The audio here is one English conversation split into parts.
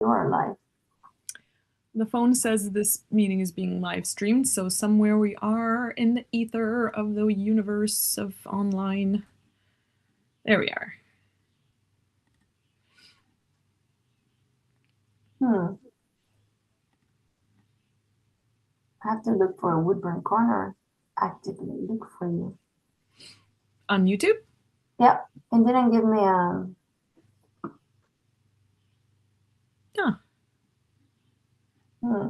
You are live. The phone says this meeting is being live streamed, so somewhere we are in the ether of the universe of online. There we are. I have to look for a woodburn corner. Actively look for you. On YouTube? Yep. It didn't give me a... Huh.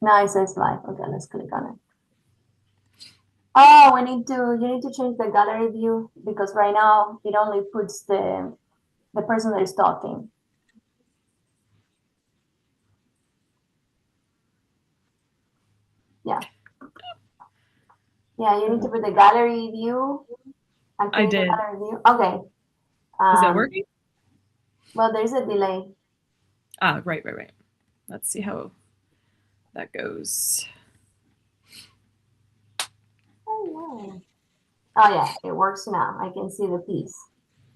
Now it says live. Okay, let's click on it. Oh, you need to change the gallery view because right now it only puts the person that is talking. Yeah. Yeah, you need to put the gallery view. I did. The gallery view. Okay. Is that working? Well, there's a delay. Ah, right. Let's see how that goes. Oh yeah, it works now. I can see the piece.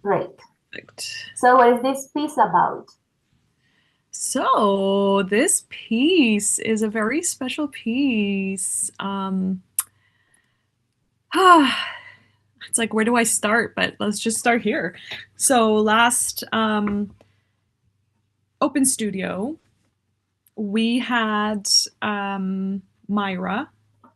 Great. Perfect. So what is this piece about? So this piece is a very special piece. It's like, where do I start? But let's just start here. So last Open Studio, we had Myra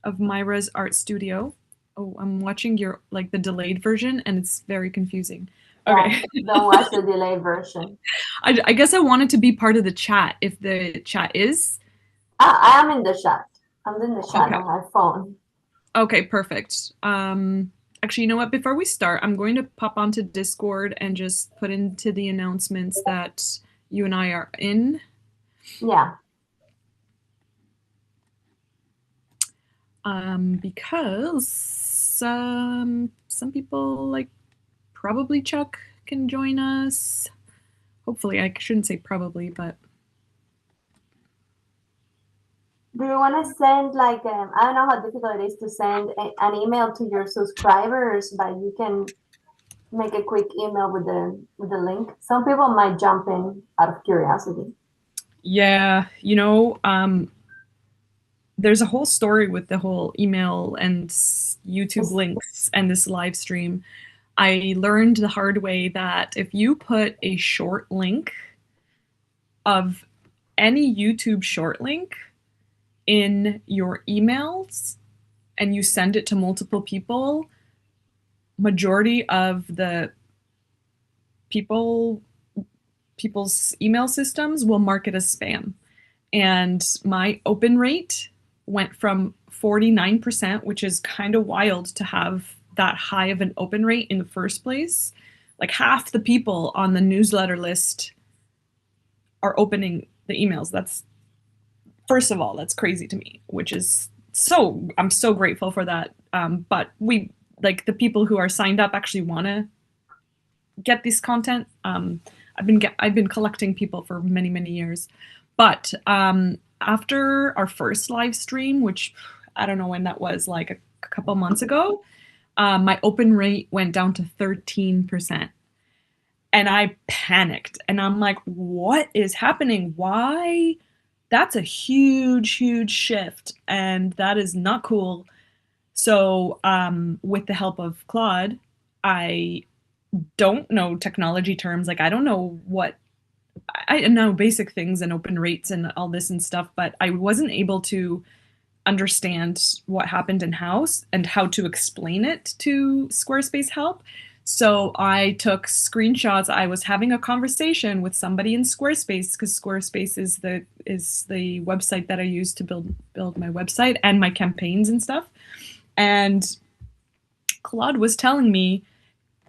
of Myra's Art Studio. Oh, I'm watching your like the delayed version, and it's very confusing. Okay. Don't watch the delayed version. I guess I wanted to be part of the chat. If the chat is, I am in the chat. I'm in the chat on my phone. Okay, perfect. Actually, you know what? Before we start, I'm going to pop onto Discord and just put into the announcements that you and I are in. Yeah. Because some people, like probably Chuck, can join us. Hopefully, I shouldn't say probably, but. Do you want to send like, I don't know how difficult it is to send an email to your subscribers, but you can make a quick email with the link. Some people might jump in out of curiosity. Yeah, there's a whole story with the whole email and YouTube links and this live stream. I learned the hard way that if you put a short link of any YouTube short link in your emails and you send it to multiple people, majority of the people's email systems will mark it as spam. And my open rate went from 49%, which is kind of wild to have that high of an open rate in the first place. Like half the people on the newsletter list are opening the emails. That's, first of all, that's crazy to me, which is I'm so grateful for that. But we, like the people who are signed up actually want to get this content. I've been collecting people for many years, but after our first live stream, which I don't know when that was, like a couple months ago, my open rate went down to 13%. And I panicked and I'm like, what is happening? Why? That's a huge shift. And that is not cool. So with the help of Claude, I don't know technology terms. Like I don't know what, I know basic things and open rates and all this and stuff, but I wasn't able to understand what happened in house and how to explain it to Squarespace help. So I took screenshots. I was having a conversation with somebody in Squarespace because Squarespace is the website that I use to build my website and my campaigns and stuff. And Claude was telling me,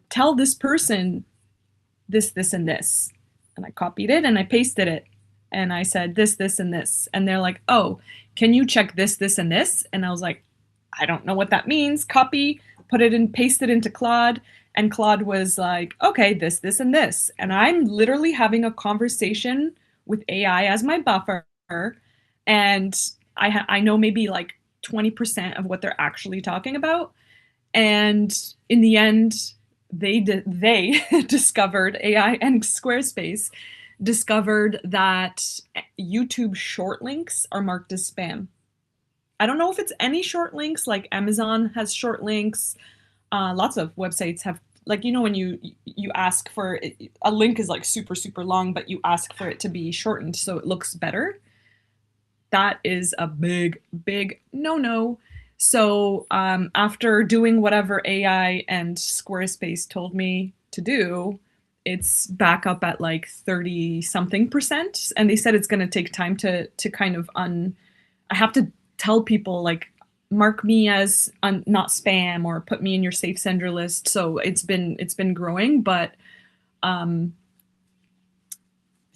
tell this person this, and this. And I copied it and I pasted it. And I said this, and this. And they're like, oh, can you check this, and this? And I was like, I don't know what that means. Copy, put it in, paste it into Claude. And Claude was like, okay, this, and this. And I'm literally having a conversation with AI as my buffer. And I know maybe like 20% of what they're actually talking about. And in the end, they discovered AI and Squarespace discovered that YouTube short links are marked as spam. I don't know if it's any short links, like Amazon has short links. Lots of websites have, like, you know, when you ask for it, a link is like super, super long, but you ask for it to be shortened so it looks better. That is a big, big no-no. So after doing whatever AI and Squarespace told me to do, it's back up at like 30 something percent. And they said it's going to take time to kind of I have to tell people like, mark me as not spam or put me in your safe sender list. So it's been growing, but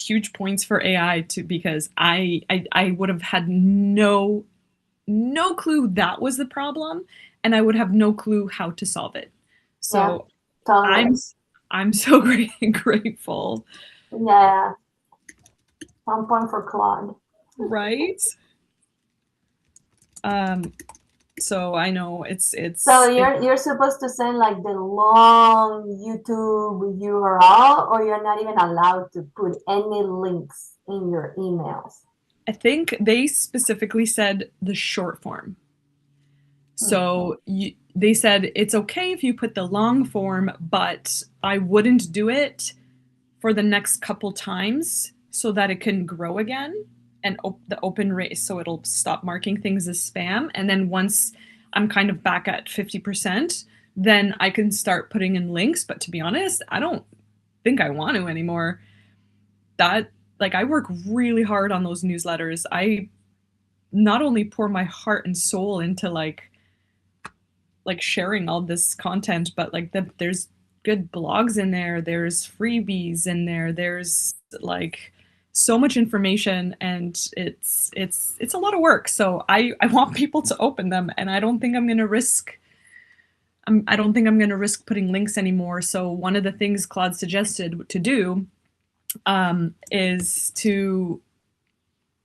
huge points for AI too, because I would have had no clue that was the problem, and I would have no clue how to solve it. So totally. I'm so grateful. Yeah. 1 point for Claude. Right? So I know it's So you're supposed to send like the long YouTube URL, or you're not even allowed to put any links in your emails? I think they specifically said the short form. So they said it's okay if you put the long form, but I wouldn't do it for the next couple times so that it can grow again and the open rate, so it'll stop marking things as spam. And then once I'm kind of back at 50%, then I can start putting in links. But to be honest, I don't think I want to anymore. That, like, I work really hard on those newsletters. I not only pour my heart and soul into like sharing all this content, but like there's good blogs in there, there's freebies in there, there's like so much information, and it's a lot of work. So I want people to open them, and I don't think I'm going to risk putting links anymore. So one of the things Claude suggested to do is to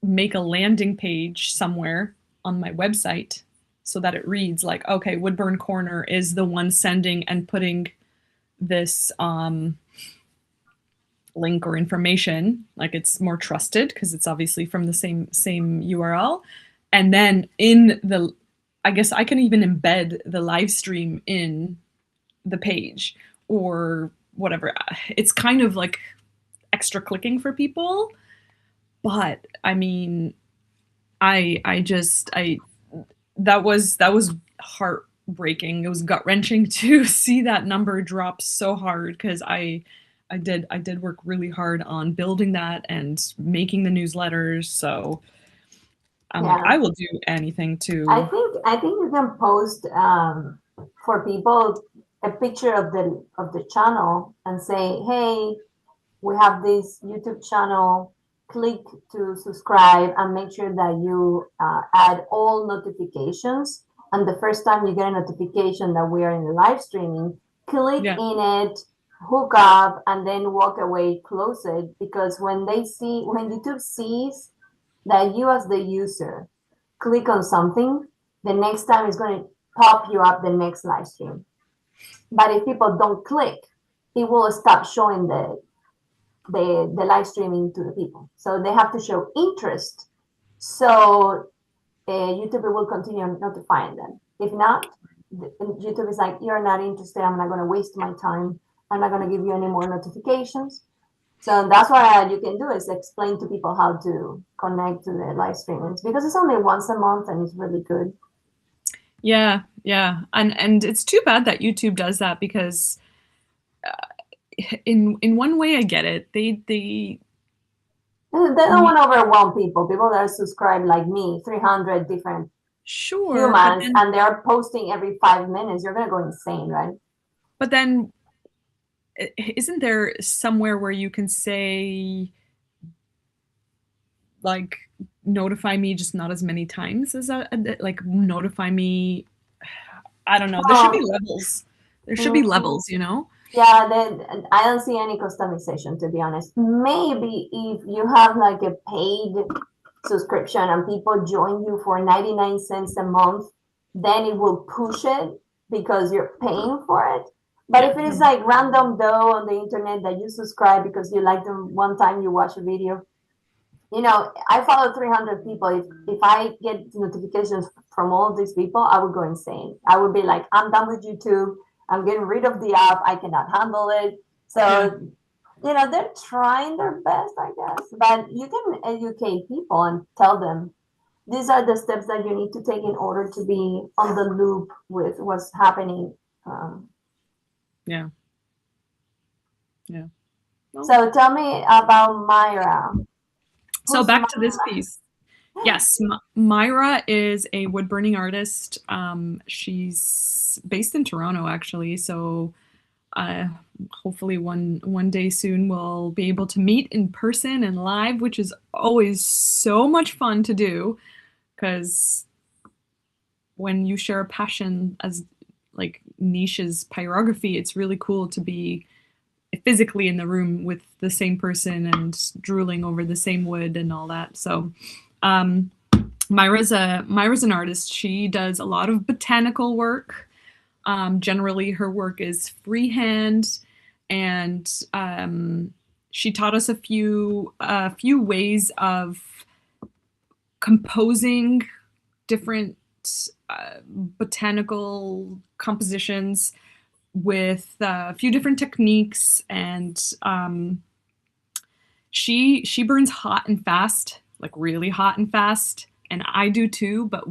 make a landing page somewhere on my website so that it reads like, okay, Woodburn Corner is the one sending and putting this link or information, like it's more trusted because it's obviously from the same URL. And then I guess I can even embed the live stream in the page or whatever. It's kind of like extra clicking for people. But I mean, that was heartbreaking. It was gut-wrenching to see that number drop so hard, because I did work really hard on building that and making the newsletters. So I'm like, I will do anything to. I think you can post for people a picture of the channel and say, hey, we have this YouTube channel. Click to subscribe and make sure that you add all notifications. And the first time you get a notification that we are in the live streaming, click in it, hook up, and then walk away, close it. Because when YouTube sees that you as the user click on something, the next time it's going to pop you up the next live stream. But if people don't click, it will stop showing the live streaming to the people. So they have to show interest. So YouTube will continue notifying them. If not, YouTube is like, you're not interested. I'm not going to waste my time. I'm not going to give you any more notifications. So that's what you can do, is explain to people how to connect to the live streamings, because it's only once a month and it's really good. Yeah. And it's too bad that YouTube does that, because in one way I get it. They don't want to overwhelm people that are subscribed like me, 300 different humans, and they're posting every 5 minutes. You're going to go insane, right? But then isn't there somewhere where you can say, like, notify me just not as many times as like notify me? I don't know. There should be levels. There should be levels, you know? Yeah, I don't see any customization, to be honest. Maybe if you have like a paid subscription and people join you for 99 cents a month, then it will push it because you're paying for it. But Yeah. if it is like random though on the internet that you subscribe because you like them one time you watch a video, you know, I follow 300 people. If I get notifications from all these people, I would go insane. I would be like, I'm done with YouTube. I'm getting rid of the app. I cannot handle it. Yeah. So, you know, they're trying their best, I guess. But you can educate people and tell them these are the steps that you need to take in order to be on the loop with what's happening. Um, Yeah. Yeah. Well, so tell me about Myra. so Who's back to this Myra? piece. Yes, Myra is a wood burning artist. She's based in Toronto, actually. So uh, hopefully one day soon we'll be able to meet in person and live, which is always so much fun to do because when you share a passion as like niche's pyrography, it's really cool to be physically in the room with the same person and drooling over the same wood and all that. So um, Myra's an artist. She does a lot of botanical work. Generally, her work is freehand, and she taught us a few ways of composing different botanical compositions with a few different techniques, and she burns hot and fast, like really hot and fast, and I do too. But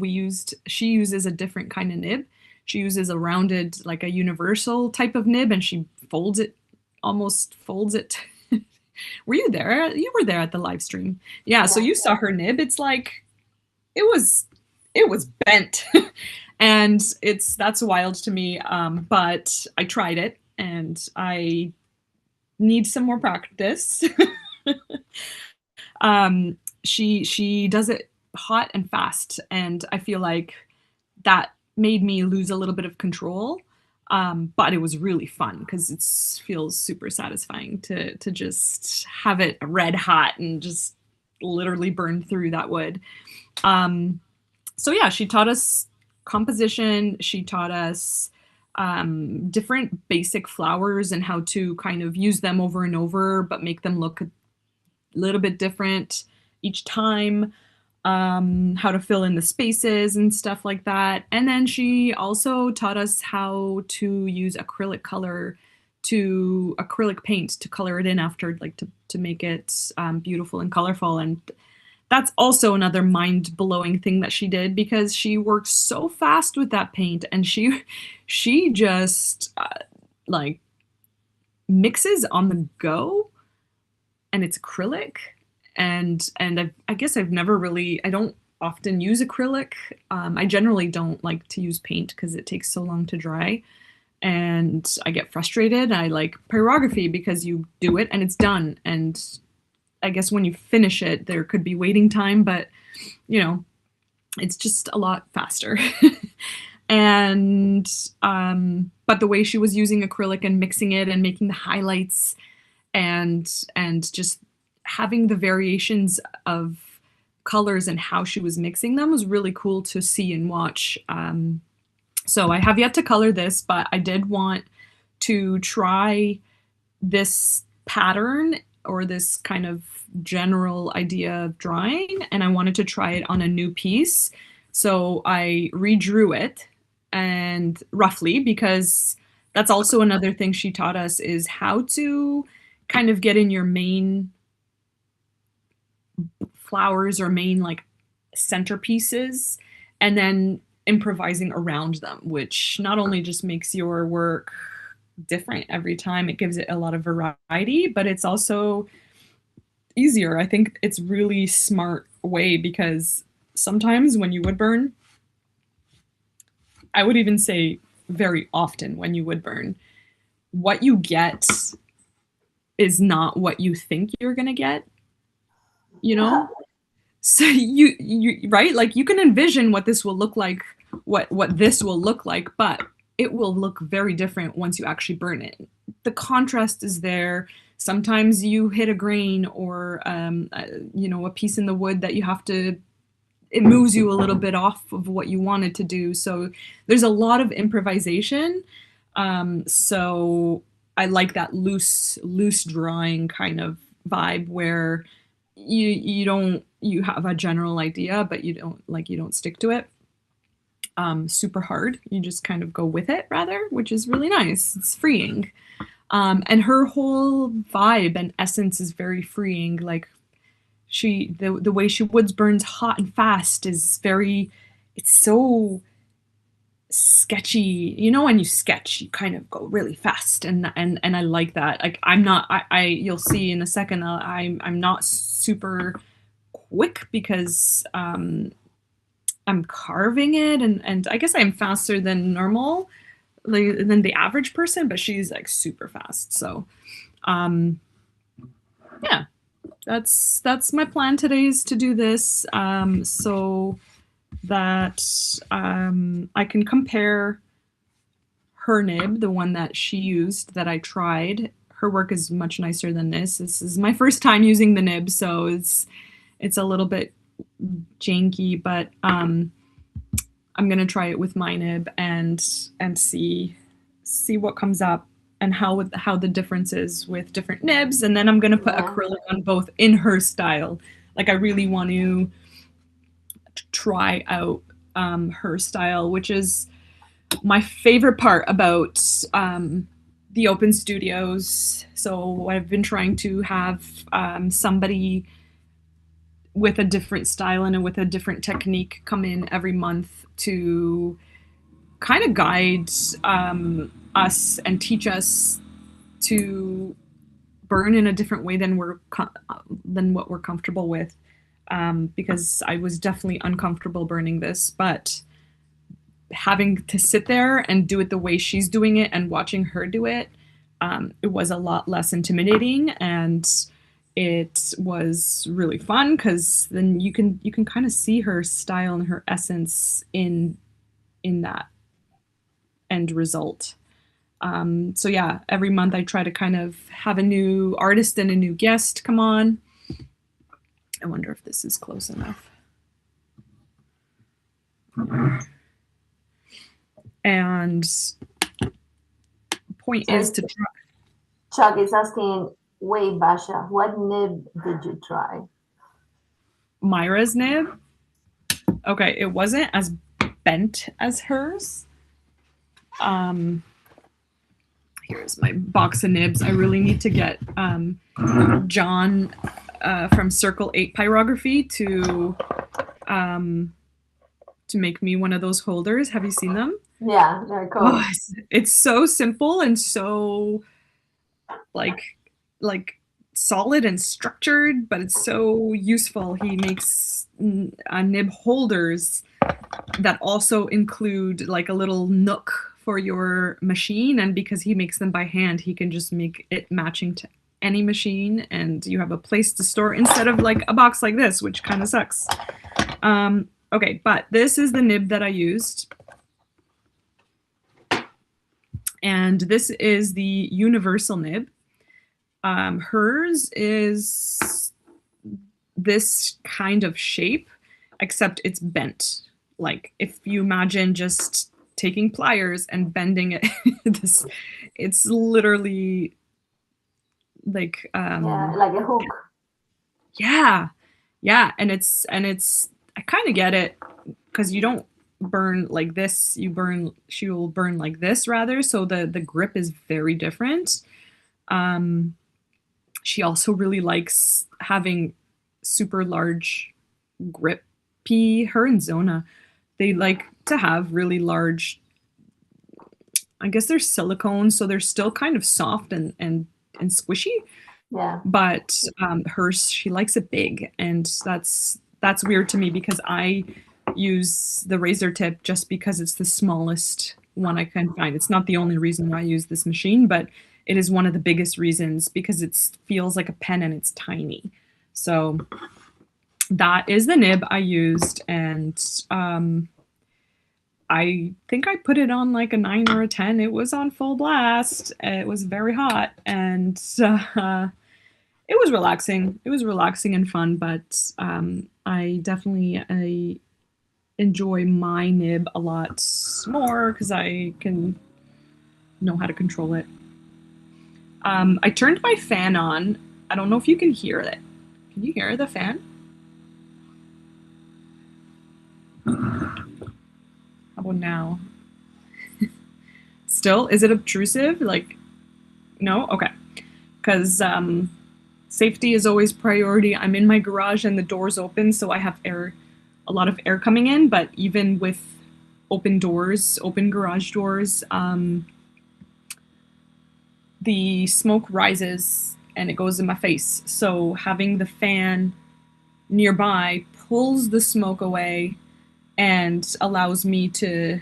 she uses a different kind of nib. She uses a rounded, like a universal type of nib, and she almost folds it. Were you there? You were there at the live stream. Yeah, so Yeah. you saw her nib. It's like it was bent. And that's wild to me. But I tried it and I need some more practice. She does it hot and fast, and I feel like that made me lose a little bit of control. But it was really fun because it feels super satisfying to just have it red hot and just literally burn through that wood. So yeah, she taught us composition. She taught us different basic flowers and how to kind of use them over and over, but make them look a little bit different each time. How to fill in the spaces and stuff like that. And then she also taught us how to use acrylic paint to color it in after, like to make it beautiful and colorful. And that's also another mind-blowing thing that she did because she works so fast with that paint, and she just like mixes on the go, and it's acrylic. And I guess I don't often use acrylic. I generally don't like to use paint because it takes so long to dry, and I get frustrated. I like pyrography because you do it and it's done, and I guess when you finish it, there could be waiting time, but you know, it's just a lot faster. And but the way she was using acrylic and mixing it and making the highlights and just having the variations of colors and how she was mixing them was really cool to see and watch. So I have yet to color this, but I did want to try this pattern or this kind of general idea of drawing, and I wanted to try it on a new piece. So I redrew it, and roughly, because that's also another thing she taught us, is how to kind of get in your main flowers or main like centerpieces and then improvising around them, which not only just makes your work different every time, it gives it a lot of variety, but it's also easier. I think it's really smart way because sometimes when you wood burn, I would even say very often when you wood burn, what you get is not what you think you're going to get, you know? So you right? Like you can envision what this will look like, what this will look like, but it will look very different once you actually burn it. The contrast is there. Sometimes you hit a grain or a piece in the wood that you have to, it moves you a little bit off of what you wanted to do. So there's a lot of improvisation. So I like that loose drawing kind of vibe where you have a general idea, but you don't stick to it super hard. You just kind of go with it rather, which is really nice. It's freeing. And her whole vibe and essence is very freeing. Like the way she woods burns hot and fast is very, it's so sketchy. You know, when you sketch, you kind of go really fast, and I like that. Like I'm not, you'll see in a second, I'm not super quick because I'm carving it, and I guess I'm faster than normal, like than the average person, but she's like super fast. So, um, yeah, that's my plan today is to do this, so that I can compare her nib, the one that she used that I tried. Her work is much nicer than this. This is my first time using the nib, so it's a little bit janky, but I'm gonna try it with my nib and see what comes up and how the difference is with different nibs, and then I'm gonna put acrylic on both in her style. Like I really want to try out her style, which is my favorite part about the open studios. So I've been trying to have somebody with a different style and with a different technique come in every month to kind of guide us and teach us to burn in a different way than what we're comfortable with. Because I was definitely uncomfortable burning this, but having to sit there and do it the way she's doing it and watching her do it, it was a lot less intimidating, and it was really fun because then you can kind of see her style and her essence in that end result. So yeah, every month I try to kind of have a new artist and a new guest come on. I wonder if this is close enough. And point is to try. Chuck is asking, wait, Basia, what nib did you try? Myra's nib. Okay, it wasn't as bent as hers. Here's my box of nibs. I really need to get John from Circle 8 Pyrography to make me one of those holders. Have you seen them? Yeah, they're cool. Oh, it's so simple and so like solid and structured, but it's so useful. He makes nib holders that also include like a little nook for your machine, and because he makes them by hand, he can just make it matching to any machine, and you have a place to store instead of like a box like this, which kind of sucks. Okay, but this is the nib that I used. And this is the universal nib. Hers is this kind of shape, except it's bent. Like if you imagine just taking pliers and bending it, it's literally like like a hook. Yeah, and it's I kind of get it because you don't burn like this. She will burn like this rather. So the grip is very different. She also really likes having super large grippy. Her and Zona, they like to have really large. I guess they're silicone, so they're still kind of soft and squishy. Yeah. But hers, she likes it big, and that's weird to me because I use the razor tip just because it's the smallest one I can find. It's not the only reason why I use this machine, but it is one of the biggest reasons because it feels like a pen and it's tiny. So that is the nib I used, and I think I put it on like a 9 or a 10. It was on full blast. It was very hot, and it was relaxing. It was relaxing and fun, but I definitely enjoy my nib a lot more because I can know how to control it. I turned my fan on. I don't know if you can hear it. Can you hear the fan? How about now? Still? Is it obtrusive? Like, no? Okay. Because safety is always priority. I'm in my garage and the door's open, so I have air, a lot of air coming in. But even with open doors, open garage doors, the smoke rises and it goes in my face. So having the fan nearby pulls the smoke away and allows me to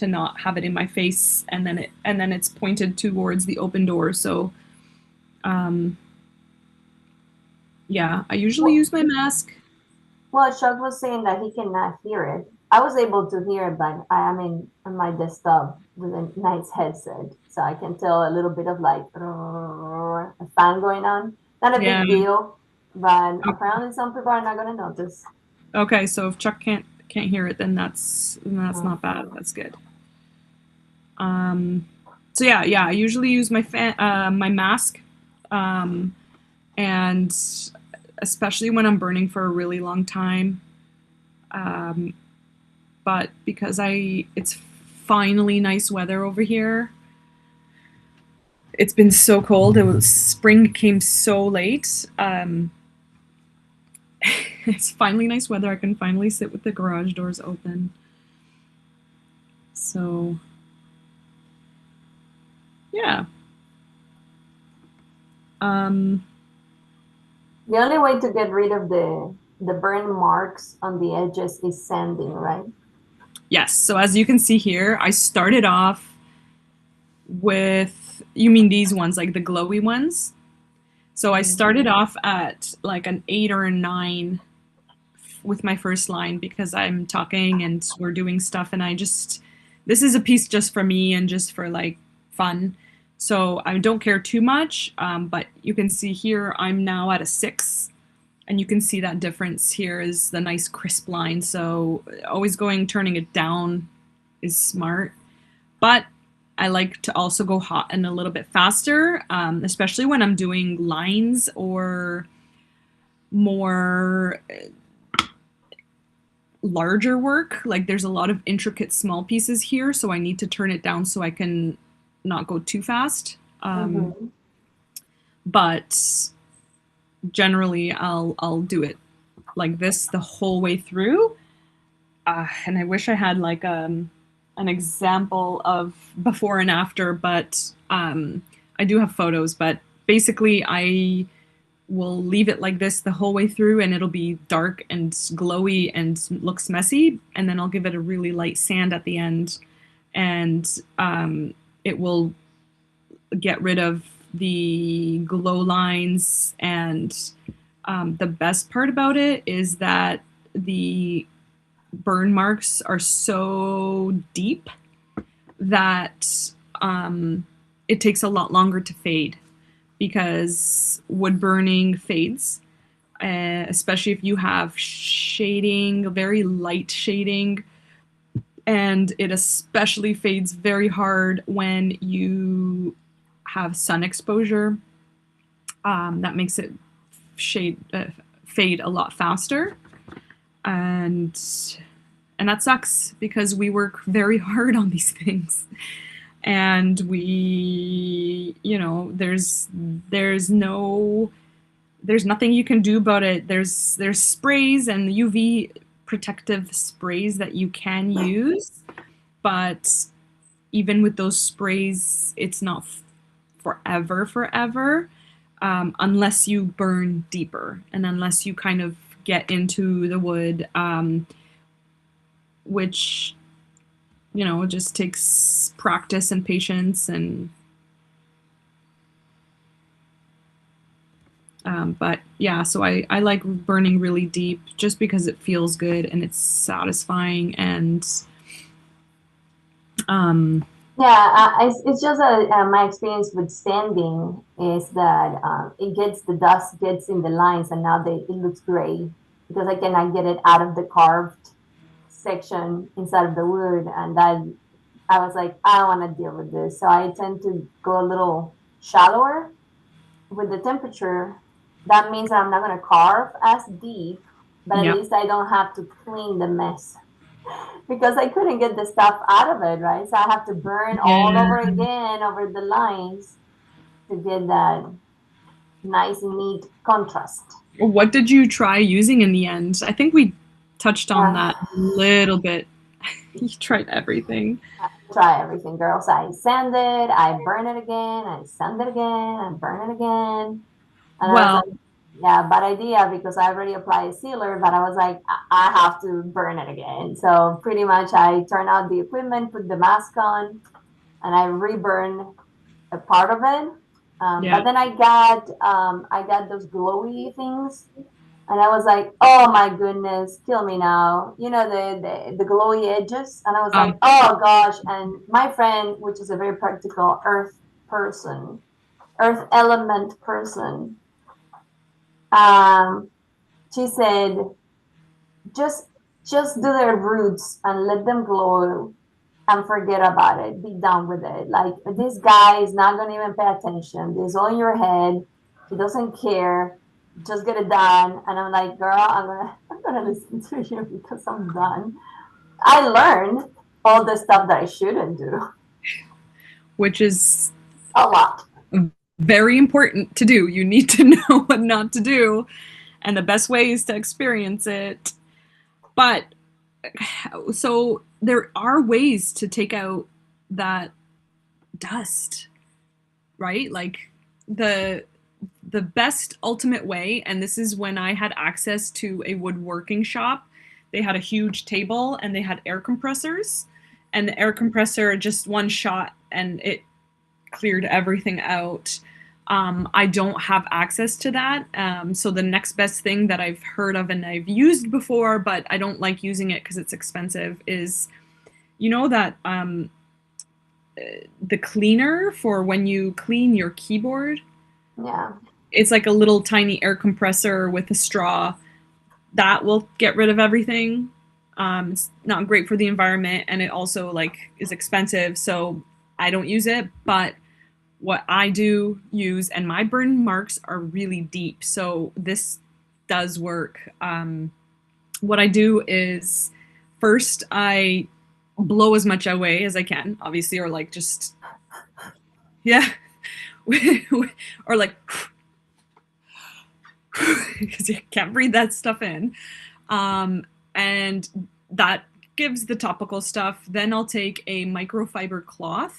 not have it in my face, and then it's pointed towards the open door. So yeah, I usually use my mask. Well, Chuck was saying that he cannot hear it. I was able to hear it, but I am on my desktop with a nice headset, so I can tell a little bit of like a fan going on. Not a Yeah. big deal, but apparently some people are not gonna notice. Okay, so if Chuck can't hear it, then that's not bad. That's good. So yeah, I usually use my my mask, and especially when I'm burning for a really long time. But because it's finally nice weather over here. It's been so cold. Spring came so late. It's finally nice weather. I can finally sit with the garage doors open. So yeah. The only way to get rid of the burn marks on the edges is sanding, right? Yes. So as you can see here, I started off with, you mean these ones, like the glowy ones? So I started off at like an 8 or a 9 with my first line because I'm talking and we're doing stuff, and this is a piece just for me and just for like fun. So I don't care too much, but you can see here I'm now at a 6, and you can see that difference here is the nice crisp line. So always turning it down is smart, but I like to also go hot and a little bit faster, especially when I'm doing lines or more larger work. Like there's a lot of intricate small pieces here, so I need to turn it down so I can not go too fast. But generally I'll do it like this the whole way through. And I wish I had like an example of before and after, but I do have photos. But basically I will leave it like this the whole way through, and it'll be dark and glowy and looks messy, and then I'll give it a really light sand at the end, and it will get rid of the glow lines. And the best part about it is that the burn marks are so deep that it takes a lot longer to fade, because wood burning fades, especially if you have shading, very light shading, and it especially fades very hard when you have sun exposure. That makes it fade a lot faster, and that sucks because we work very hard on these things. And we, there's nothing you can do about it. There's sprays and UV protective sprays that you can use, but even with those sprays, it's not forever, unless you burn deeper and unless you kind of get into the wood, which it just takes practice and patience. And but yeah, so I like burning really deep just because it feels good and it's satisfying. And it's just my experience with sanding is that the dust gets in the lines, and now it looks gray because I get it out of the carved section inside of the wood, and that I was like, I don't want to deal with this. So I tend to go a little shallower with the temperature. That means that I'm not going to carve as deep, but at Yep. least I don't have to clean the mess because I couldn't get the stuff out of it, right? So I have to burn all Yeah. over again over the lines to get that nice, neat contrast. What did you try using in the end? I think we touched on Yeah. that a little bit. You tried everything. I try everything, girls. I sand it, I burn it again, I sand it again, I burn it again. And I was Well, like, yeah, bad idea because I already applied a sealer, but I was like, I have to burn it again. So pretty much I turn out the equipment, put the mask on, and I reburn a part of it. yeah. But then I got those glowy things, and I was like, oh my goodness, kill me now. You know, the glowy edges. And I was like, Um, oh gosh. And my friend, which is a very practical person, earth element person, um, she said, just just do their roots and let them glow and forget about it. Be done with it. Like this guy is not gonna even pay attention. This all in your head. He doesn't care. Just get it done. And I'm like, girl, I'm gonna listen to you because I'm done. I learned all the stuff that I shouldn't do. which is A lot. very important to do. You need to know what not to do, and the best way is to experience it. But so there are ways to take out that dust, right? Like the the best ultimate way, and this is when I had access to a woodworking shop. They had a huge table and they had air compressors, and the air compressor just one shot and it cleared everything out. I don't have access to that. So the next best thing that I've heard of and I've used before, but I don't like using it because it's expensive, is you know that the cleaner for when you clean your keyboard. Yeah. It's like a little tiny air compressor with a straw that will get rid of everything. It's not great for the environment, and it also like is expensive, so I don't use it. But what I do use, and my burn marks are really deep, so this does work. What I do is first I blow as much away as I can, obviously, or like just yeah, or like because you can't breathe that stuff in. And that gives the topical stuff. Then I'll take a microfiber cloth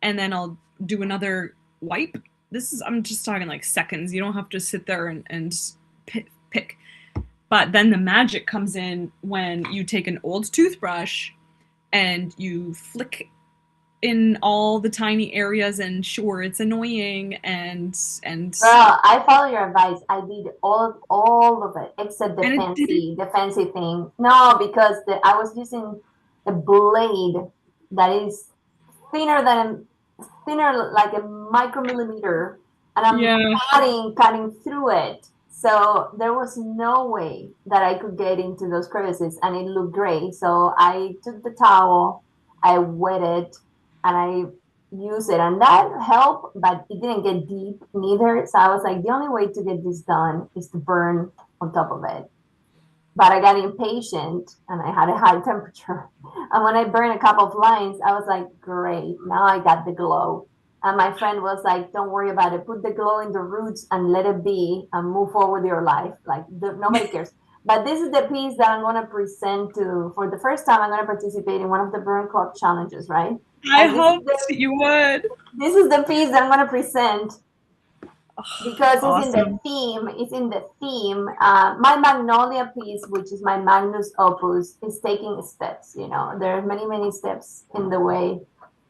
and then I'll do another wipe. This is, I'm just talking like seconds. You don't have to sit there and pick. But then the magic comes in when you take an old toothbrush and you flick in all the tiny areas, and sure, it's annoying Girl, I follow your advice. I did all of it except and it didn't. the fancy thing. No, because I was using a blade that is thinner like a micromillimeter, and I'm Yeah. cutting through it. So there was no way that I could get into those crevices, and it looked great. So I took the towel, I wet it, and I used it, and that helped, but it didn't get deep neither. So I was like, the only way to get this done is to burn on top of it. But I got impatient and I had a high temperature. And when I burned a couple of lines, I was like, great, now I got the glow. And my friend was like, don't worry about it. Put the glow in the roots and let it be and move forward with your life. Like, nobody cares. But this is the piece that I'm going to present to, for the first time, I'm going to participate in one of the Burn Club challenges, right? I And hoped you would. this is the piece that I'm going to present because it's in the Awesome. theme. It's in the theme. My Magnolia piece, which is my magnus opus, is taking steps. You know, there are many steps in the way,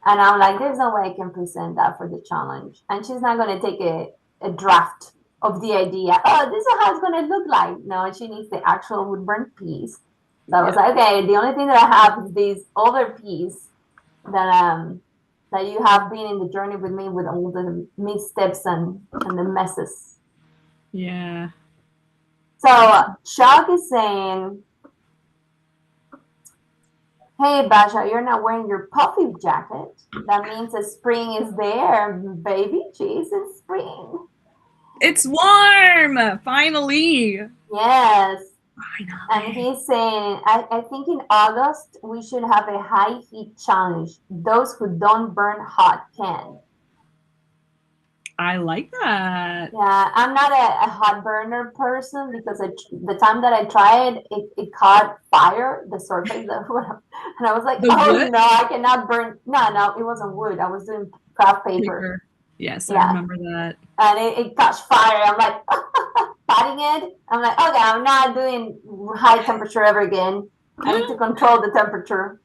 and I'm like, there's no way I can present that for the challenge. And she's not going to take a draft of the idea. Oh, this is how it's going to look like. No, she needs the actual woodburn piece. So I was like, okay, the only thing that I have is this other piece that you have been in the journey with me with all the missteps and the messes. Yeah. So Chuck is saying, Hey, Basia, you're not wearing your puffy jacket. That means the spring is there, baby. Jesus, spring. It's warm! Finally! Yes. And Finally. he's saying, I think in August we should have a high heat challenge. Those who don't burn hot can. I like that. Yeah, I'm not a hot burner person because the time that I tried, it caught fire, the surface of and I was like, The oh wood no, I cannot burn. No, no, it wasn't wood. I was doing craft paper. paper. Yes, I Yeah, remember that. and it caught fire. I'm like, patting it. I'm like, okay, I'm not doing high temperature ever again. I need to control the temperature.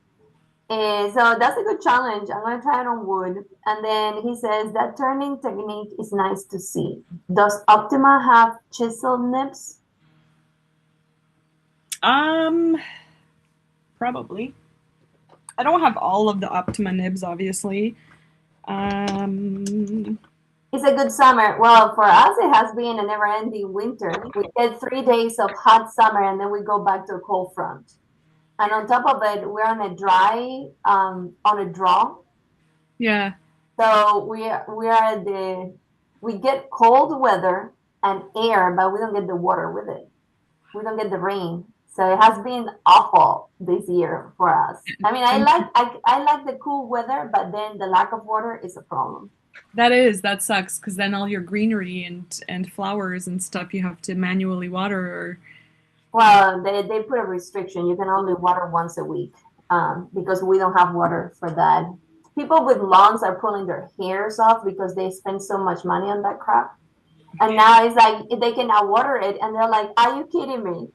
So that's a good challenge. I'm gonna try it on wood. And then he says that turning technique is nice to see. Does Optima have chisel nibs? Um, Probably. I don't have all of the Optima nibs, obviously. Um, It's a good summer. Well, for us, it has been a never-ending winter. We get 3 days of hot summer, and then we go back to a cold front. And on top of it, we're on a on a draw. yeah. So we get cold weather and air, but we don't get the water with it. We don't get the rain. So it has been awful this year for us. I mean, And I like the cool weather, but then the lack of water is a problem. that sucks because then all your greenery and flowers and stuff you have to manually water. Or Well, they put a restriction. You can only water once a week because we don't have water for that. People with lawns are pulling their hairs off because they spend so much money on that crap. And now it's like they cannot water it, and they're like, "Are you kidding me?"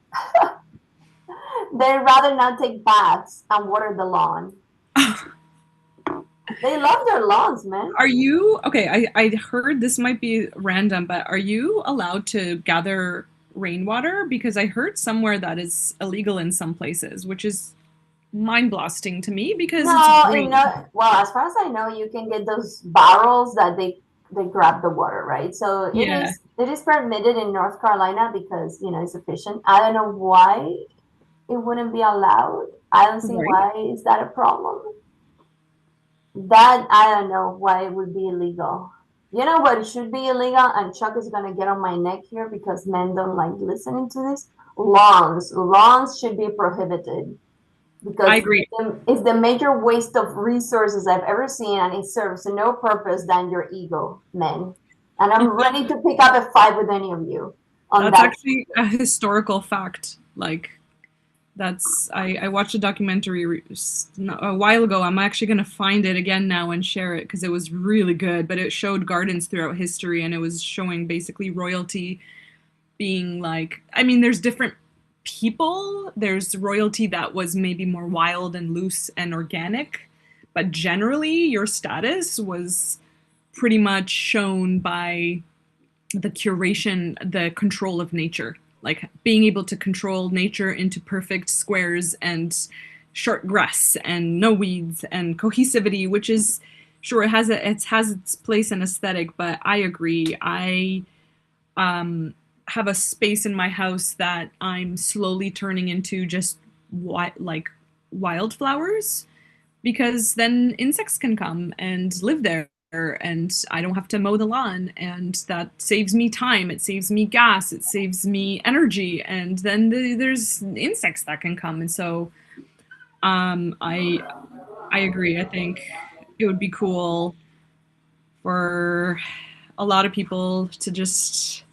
They'd rather not take baths and water the lawn. They love their lawns, man. are you okay? I heard this might be random, but are you allowed to gather rainwater? Because I heard somewhere that is illegal in some places, which is mind blasting to me because it's No, rain. well, as far as I know, you can get those barrels that they grab the water, right? So Yeah, it is permitted in North Carolina because it's efficient. I don't know why it wouldn't be allowed. I don't see right. why is that a problem. That I don't know why it would be illegal. You know what should be illegal, and Chuck is gonna get on my neck here because men don't like listening to this. Lawns should be prohibited I because agree. it's the major waste of resources I've ever seen, and it serves no purpose than your ego, men. And I'm ready to pick up a fight with any of you on That's that. actually a historical fact. Like I watched a documentary a while ago. I'm actually going to find it again now and share it because it was really good. But it showed gardens throughout history, and it was showing basically royalty being like, I mean, there's different people. There's royalty that was maybe more wild and loose and organic, but generally your status was pretty much shown by the curation, the control of nature, like being able to control nature into perfect squares and short grass and no weeds and cohesivity, which is sure it has its place in aesthetic, but I agree. I have a space in my house that I'm slowly turning into just like wildflowers because then insects can come and live there and I don't have to mow the lawn and that saves me time, it saves me gas, it saves me energy, and then there's insects that can come. And so I agree. I think it would be cool for a lot of people to just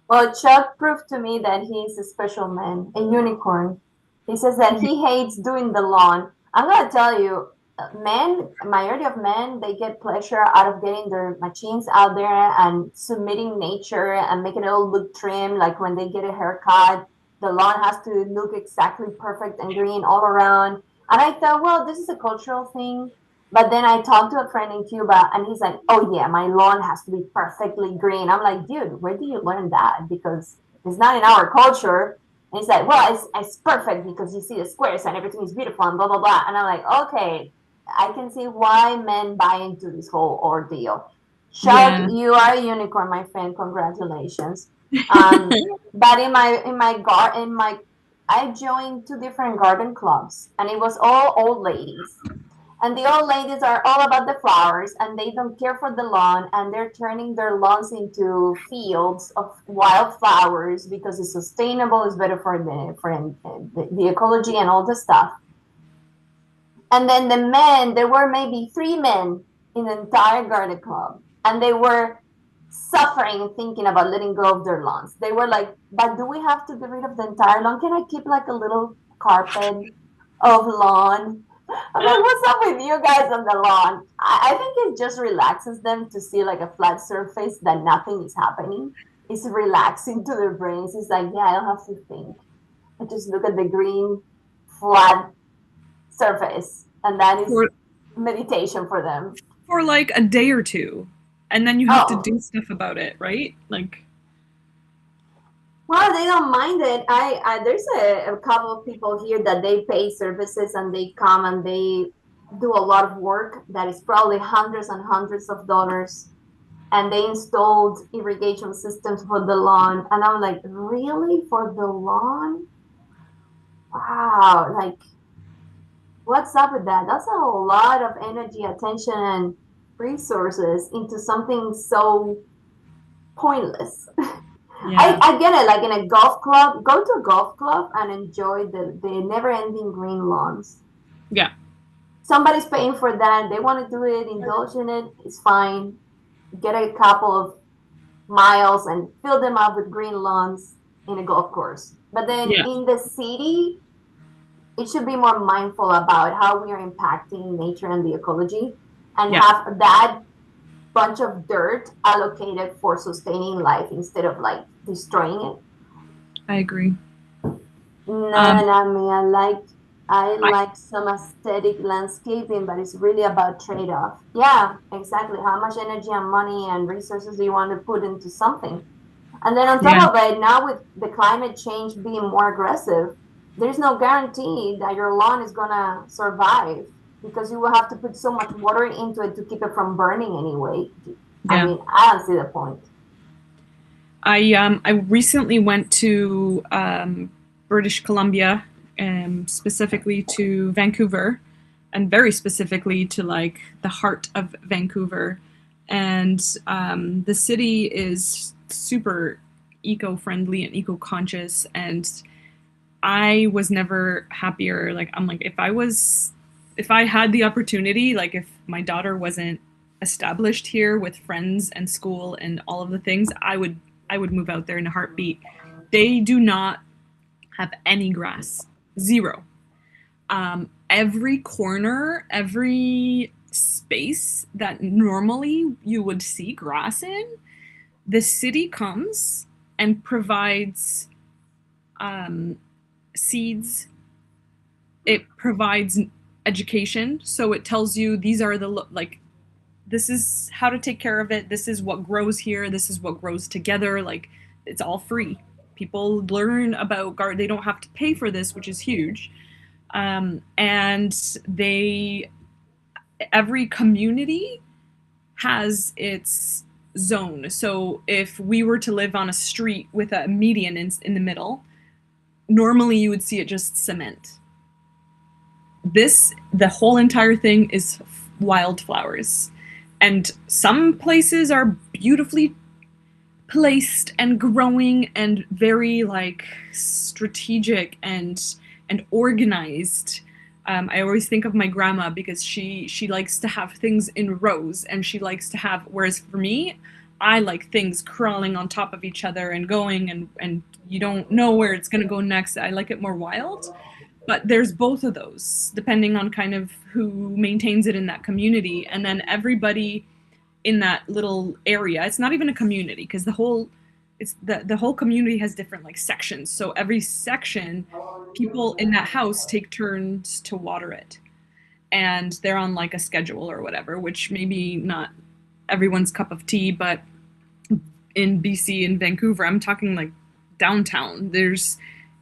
Well, Chuck proved to me that he's a special man, a unicorn. He says that he hates doing the lawn. I'm gonna tell you, men, majority of men, they get pleasure out of getting their machines out there and submitting nature and making it all look trim. Like when they get a haircut, the lawn has to look exactly perfect and green all around. And I thought, well, this is a cultural thing. But then I talked to a friend in Cuba and he's like, oh yeah, my lawn has to be perfectly green. I'm like, dude, where do you learn that? Because it's not in our culture. And he's like, well, it's perfect because you see the squares and everything is beautiful and blah, blah, blah. And I'm like, okay, I can see why men buy into this whole ordeal. Chuck, yeah. you are a unicorn, my friend. Congratulations. But in my I joined 2 different garden clubs, and it was all old ladies. And the old ladies are all about the flowers, and they don't care for the lawn, and they're turning their lawns into fields of wildflowers because it's sustainable, it's better for the ecology and all the stuff. And then the men, there were maybe 3 men in the entire garden club, and they were suffering and thinking about letting go of their lawns. They were like, but do we have to get rid of the entire lawn? Can I keep like a little carpet of lawn? I'm like, what's up with you guys on the lawn? I think it just relaxes them to see like a flat surface that nothing is happening. It's relaxing to their brains. It's like, yeah, I don't have to think. I just look at the green, flat surface, and that is For meditation for them. for like a day or two, and then you have to Oh, do stuff about it, right? Like, well, they don't mind it. There's a couple of people here that they pay services and they come and they do a lot of work that is probably hundreds and hundreds of dollars. And they installed irrigation systems for the lawn. And I'm like, really? For the lawn? Wow. Like, what's up with that? That's a lot of energy, attention, and resources into something so pointless. yeah, I get it. Like in a golf club, go to a golf club and enjoy the never ending green lawns. yeah, Somebody's paying for that. They want to do it, indulge in it. It's fine. Get a couple of miles and fill them up with green lawns in a golf course. But then yeah, in the city, it should be more mindful about how we are impacting nature and the ecology and yeah. have that bunch of dirt allocated for sustaining life instead of like destroying it. I agree. No, Um, not me. I I, like some aesthetic landscaping, but it's really about trade-off. Yeah, exactly. How much energy and money and resources do you want to put into something? And then on yeah, top of it, now with the climate change being more aggressive, there's no guarantee that your lawn is gonna survive because you will have to put so much water into it to keep it from burning anyway. I yeah. mean, I don't see the point. I recently went to British Columbia, specifically to Vancouver, and very specifically to like the heart of Vancouver. And the city is super eco-friendly and eco-conscious, and I was never happier. Like, I'm like, if I had the opportunity, like if my daughter wasn't established here with friends and school and all of the things, I would move out there in a heartbeat. They do not have any grass. Zero. Every corner, every space that normally you would see grass in, the city comes and provides um, seeds. It provides education, so it tells you these are the like this is how to take care of it. This is what grows here. This is what grows together. Like, it's all free. People learn about garden. They don't have to pay for this, which is huge. And they every community has its zone. So if we were to live on a street with a median in the middle, normally you would see it just cement. The whole entire thing is wildflowers. And some places are beautifully placed and growing and very like strategic and organized. I always think of my grandma because she likes to have things in rows, and she likes to have, whereas for me, I like things crawling on top of each other and going, and you don't know where it's going to go next. I like it more wild. But there's both of those depending on kind of who maintains it in that community, and then everybody in that little area. It's not even a community because the whole community has different like sections. So every section, people in that house take turns to water it, and they're on like a schedule or whatever, which maybe not everyone's cup of tea. But in BC, in Vancouver, I'm talking like downtown.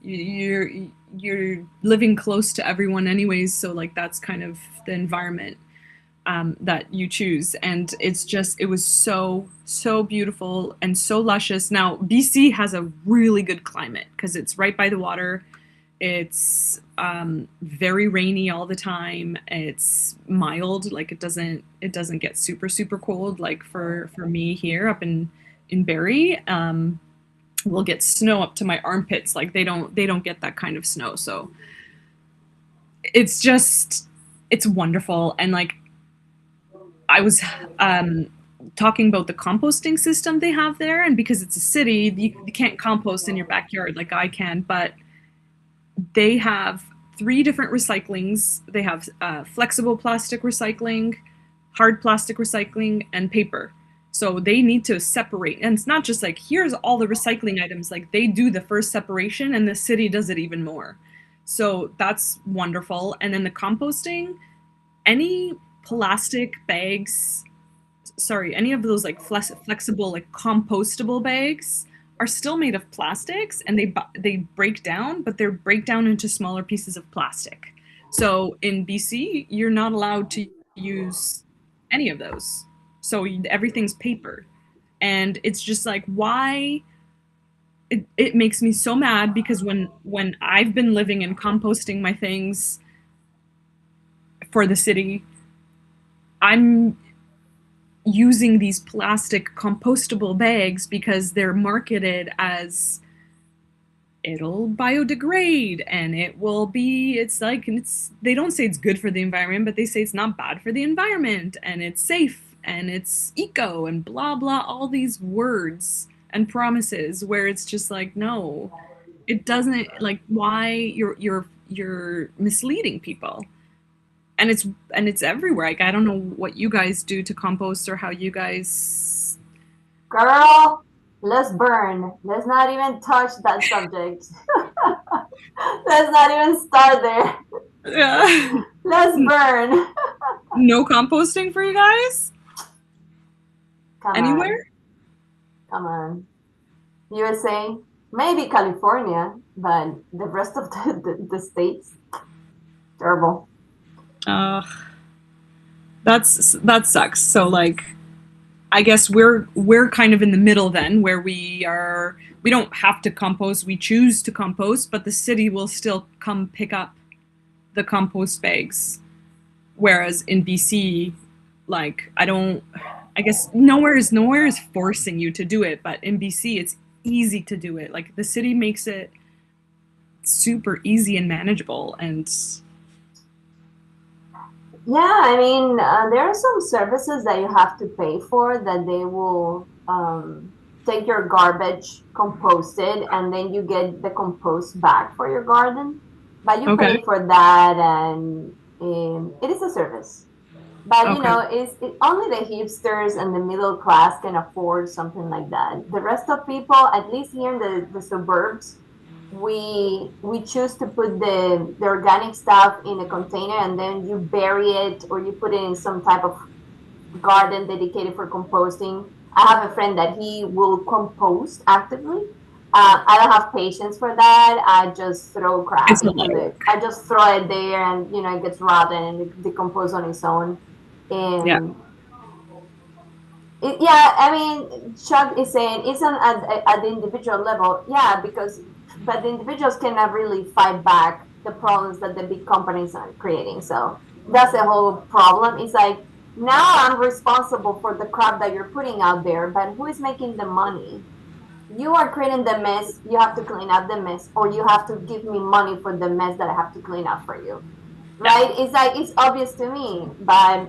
You're you're living close to everyone anyways, so like that's kind of the environment that you choose. And it was so beautiful and so luscious. Now BC has a really good climate because it's right by the water. It's very rainy all the time. It's mild, like it doesn't get super cold like for me here up in Barrie. We'll get snow up to my armpits. Like they don't get that kind of snow. So it's just it's wonderful. And like I was talking about the composting system they have there, and because it's a city, you can't compost in your backyard like I can, but they have three different recyclings. They have flexible plastic recycling, hard plastic recycling, and paper. So they need to separate. And it's not just like, here's all the recycling items. Like they do the first separation and the city does it even more. So that's wonderful. And then the composting, any plastic bags, sorry, any of those like flexible, like compostable bags are still made of plastics, and they break down, but they break down into smaller pieces of plastic. So in BC, you're not allowed to use any of those. So everything's paper. And it's just like, why? It makes me so mad because when I've been living and composting my things for the city, I'm using these plastic compostable bags because they're marketed as it'll biodegrade and it will be it's like it's they don't say it's good for the environment, but they say it's not bad for the environment and it's safe and it's eco and blah blah, all these words and promises where it's just like, no, it doesn't. Like, why? You're misleading people. And it's everywhere. Like, I don't know what you guys do to compost or how you guys. Girl, let's burn. Let's not even touch that subject. Let's not even start there. Yeah. Let's burn. No composting for you guys Come on. anywhere? Come on. USA, maybe California, but the rest of the states, terrible. Uh, that sucks. So like, I guess we're kind of in the middle then, where we don't have to compost, we choose to compost, but the city will still come pick up the compost bags. Whereas in BC, like I guess nowhere is forcing you to do it, but in BC it's easy to do it. Like the city makes it super easy and manageable. And Yeah, I mean, there are some services that you have to pay for that they will take your garbage, compost it, and then you get the compost back for your garden. But you okay. pay for that, and it is a service. But you Okay. know, only the hipsters and the middle class can afford something like that. The rest of people, at least here in the suburbs, we choose to put the organic stuff in a container and then you bury it or you put it in some type of garden dedicated for composting. I have a friend that he will compost actively. I don't have patience for that. I just throw crap It's a into lot of the. work. I just throw it there, and you know it gets rotten and it decomposes on its own. Yeah. And yeah, I mean, Chuck is saying it's on at the individual level. Yeah, because but the individuals cannot really fight back the problems that the big companies are creating. So that's the whole problem. It's like now I'm responsible for the crap that you're putting out there, but who is making the money? You are creating the mess. You have to clean up the mess, or you have to give me money for the mess that I have to clean up for you. Yeah. Right? It's like it's obvious to me, but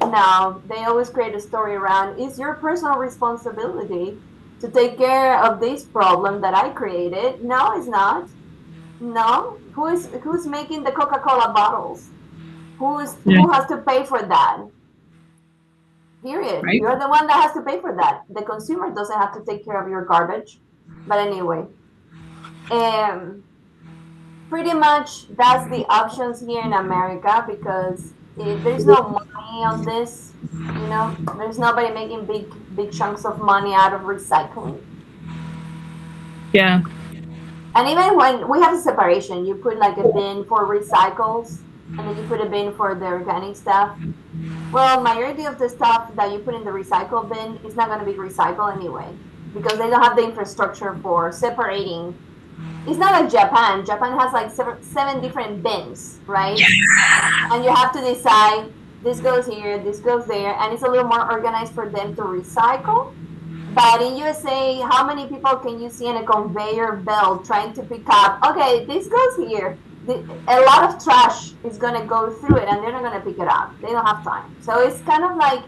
no, they always create a story around it's your personal responsibility to take care of this problem that I created. No, it's not. No, who's making the Coca-Cola bottles? Yeah. Who has to pay for that? Period. Right. You're the one that has to pay for that. The consumer doesn't have to take care of your garbage. But anyway, um, pretty much that's the options here in America because there's no money on this. You know, there's nobody making big chunks of money out of recycling. Yeah. And even when we have a separation, you put like a bin for recycles, and then you put a bin for the organic stuff. Well, majority of the stuff that you put in the recycle bin is not going to be recycled anyway because they don't have the infrastructure for separating It's not like Japan. Japan has like seven different bins, right? And you have to decide this goes here, this goes there, and it's a little more organized for them to recycle. But in USA, how many people can you see in a conveyor belt trying to pick up? Okay, this goes here. A lot of trash is going to go through it and they're not going to pick it up. They don't have time. So it's kind of like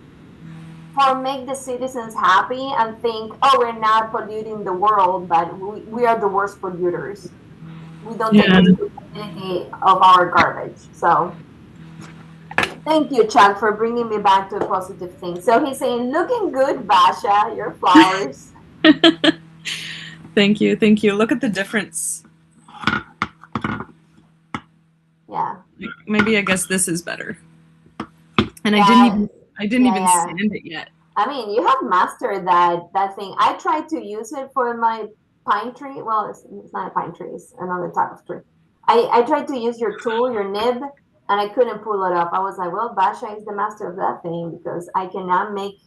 for make the citizens happy and think, oh, we're not polluting the world, but we are the worst polluters. We don't take Yeah. responsibility of our garbage. So thank you, Chuck, for bringing me back to a positive thing. So he's saying, looking good, Basia, your flowers. Thank you, thank you. Look at the difference. Yeah. Maybe I guess this is better. And Yeah. I didn't even sand it yet. I mean, you have mastered that thing. I tried to use it for my pine tree. Well, it's not a pine tree, it's another type of tree. I tried to use your tool, your nib, and I couldn't pull it up. I was like, well, Basha is the master of that thing because I cannot make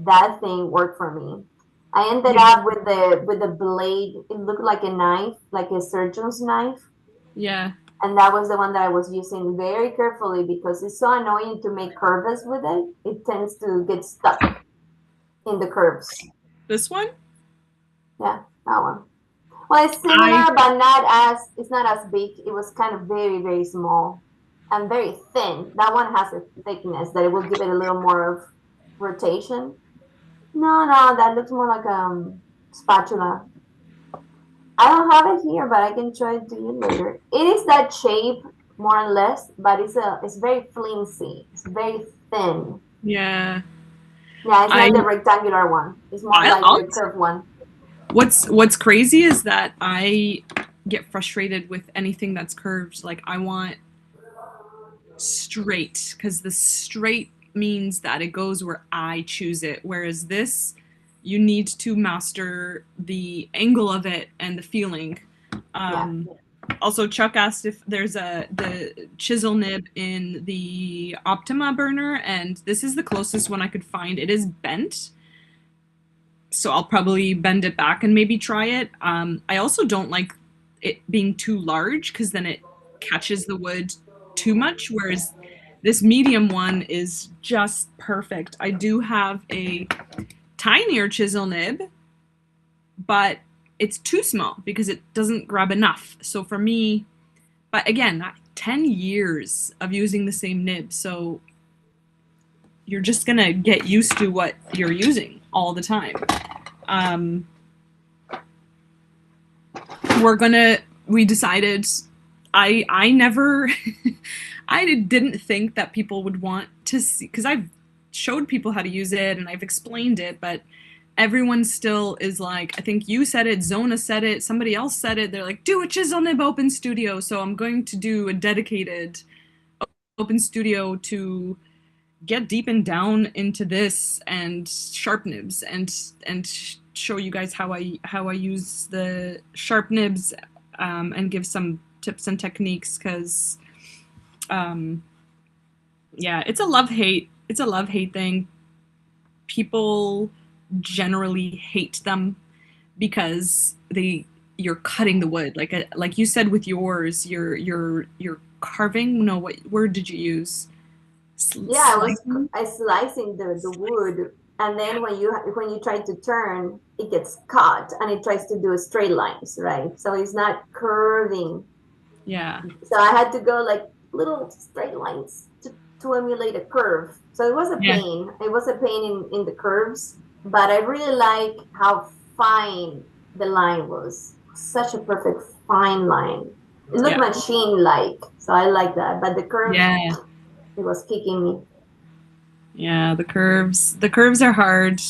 that thing work for me. I ended up with the blade. It looked like a knife, like a surgeon's knife. Yeah. And that was the one that I was using very carefully because it's so annoying to make curves with it. It tends to get stuck in the curves. This one? Yeah, that one. Well, it's similar, but not as, it's not as big. It was kind of very, very small and very thin. That one has a thickness that it will give it a little more of rotation. No, that looks more like a spatula. I don't have it here, but I can show it to you later. It is that shape, more or less, but it's very flimsy. It's very thin. Yeah. Yeah, it's not the rectangular one. It's more like the curved one. What's crazy is that I get frustrated with anything that's curved. Like I want straight because the straight means that it goes where I choose it. Whereas this, you need to master the angle of it and the feeling. Also, Chuck asked if there's the chisel nib in the Optima burner, and this is the closest one I could find. It is bent, so I'll probably bend it back and maybe try it. I also don't like it being too large because then it catches the wood too much, whereas this medium one is just perfect. I do have a tinier chisel nib, but it's too small because it doesn't grab enough. So for me, but again, 10 years of using the same nib, so you're just gonna get used to what you're using all the time. We decided, I never, I didn't think that people would want to see, because I've showed people how to use it and I've explained it, but everyone still is like, I think you said it, Zona said it, somebody else said it, they're like, do a chisel nib open studio. So I'm going to do a dedicated open studio to get deep and down into this and sharp nibs and show you guys how I use the sharp nibs, and give some tips and techniques, because yeah, it's a love-hate thing. People generally hate them because you're cutting the wood, like you said with yours, you're carving. No, what word did you use? Yeah, I slicing the wood, and then when you try to turn, it gets caught and it tries to do straight lines, right? So it's not curving. Yeah. So I had to go like little straight lines to emulate a curve. So it was a pain. It was a pain in the curves, but I really like how fine the line was. Such a perfect fine line. It looked machine-like, so I like that. But the curve, it was kicking me. Yeah, the curves are hard.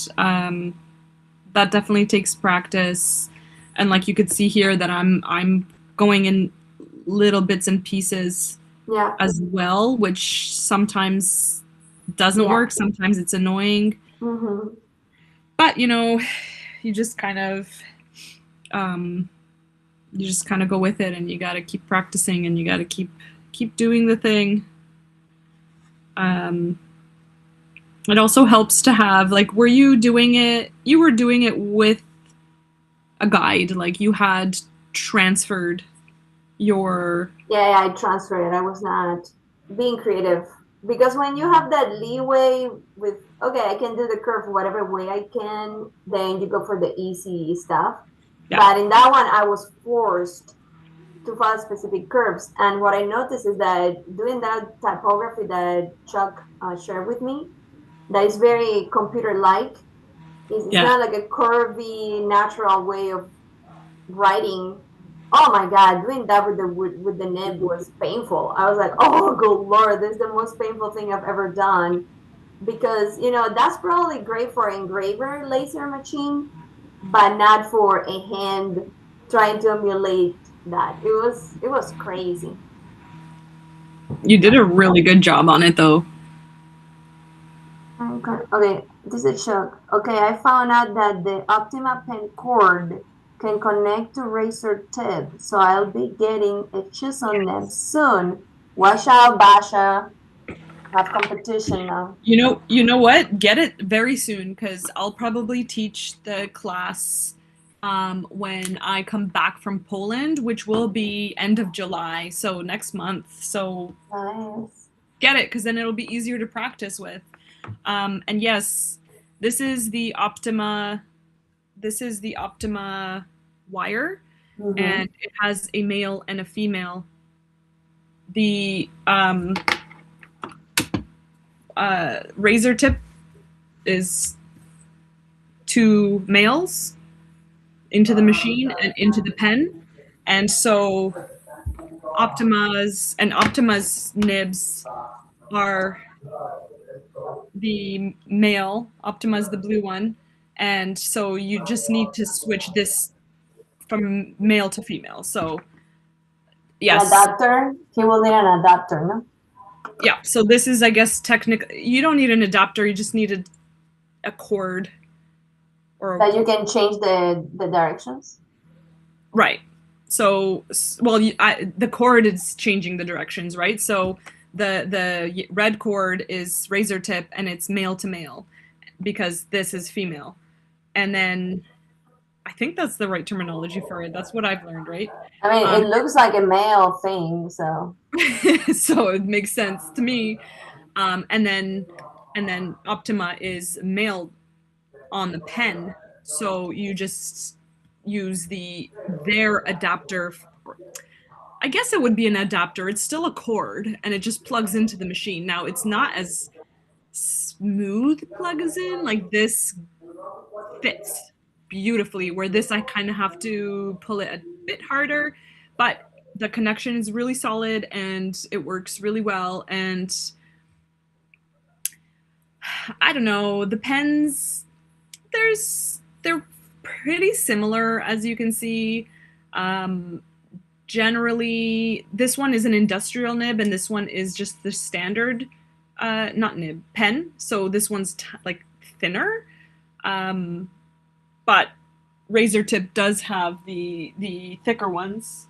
That definitely takes practice, and like you could see here that I'm going in little bits and pieces as well, which sometimes doesn't work. Sometimes it's annoying. Mm-hmm. But you just kind of go with it, and you got to keep practicing, and you got to keep doing the thing. It also helps to have, like, you were doing it with a guide, like you had transferred your... Yeah, I transferred it. I was not being creative because when you have that leeway with, okay, I can do the curve whatever way I can, then you go for the easy stuff. Yeah. But in that one, I was forced to follow specific curves. And what I noticed is that doing that typography that Chuck shared with me, that is very computer-like. It's Yeah. not like a curvy, natural way of writing. Oh my God, doing that with the nib was painful. I was like, oh good Lord, this is the most painful thing I've ever done. Because, you know, that's probably great for engraver laser machine, but not for a hand trying to emulate that. It was crazy. You did a really good job on it, though. Okay, this is Chuck. Okay, I found out that the Optima pen cord can connect to razor tip, so I'll be getting a chisel nib soon. Watch out, Basia. Have competition now. You know what? Get it very soon, because I'll probably teach the class when I come back from Poland, which will be end of July, so next month. So Nice. get it, because then it'll be easier to practice with. And yes, this is the Optima. This is the Optima wire, and it has a male and a female. The razor tip is 2 males into the machine and into the pen, and so Optima's nibs are the male, Optima's the blue one, and so you just need to switch this from male to female. So yes, An adapter. He will need an adapter, no? yeah. So this is, I guess, technically you don't need an adapter. You just need a cord, or That you can change the directions. right. So, well, the cord is changing the directions, right? So the red cord is razor tip, and it's male to male, because this is female. And then I think that's the right terminology for it. That's what I've learned, right? I mean, it looks like a male thing, so. So it makes sense to me. And then Optima is male on the pen, so you just use their adapter. I guess it would be an adapter. It's still a cord, and it just plugs into the machine. Now, it's not as smooth plugs in. Like, this fits beautifully, where this I kind of have to pull it a bit harder, but the connection is really solid and it works really well. And I don't know, the pens, they're pretty similar, as you can see. Generally, this one is an industrial nib, and this one is just the standard, not nib, pen. So this one's like thinner, but razor tip does have the thicker ones.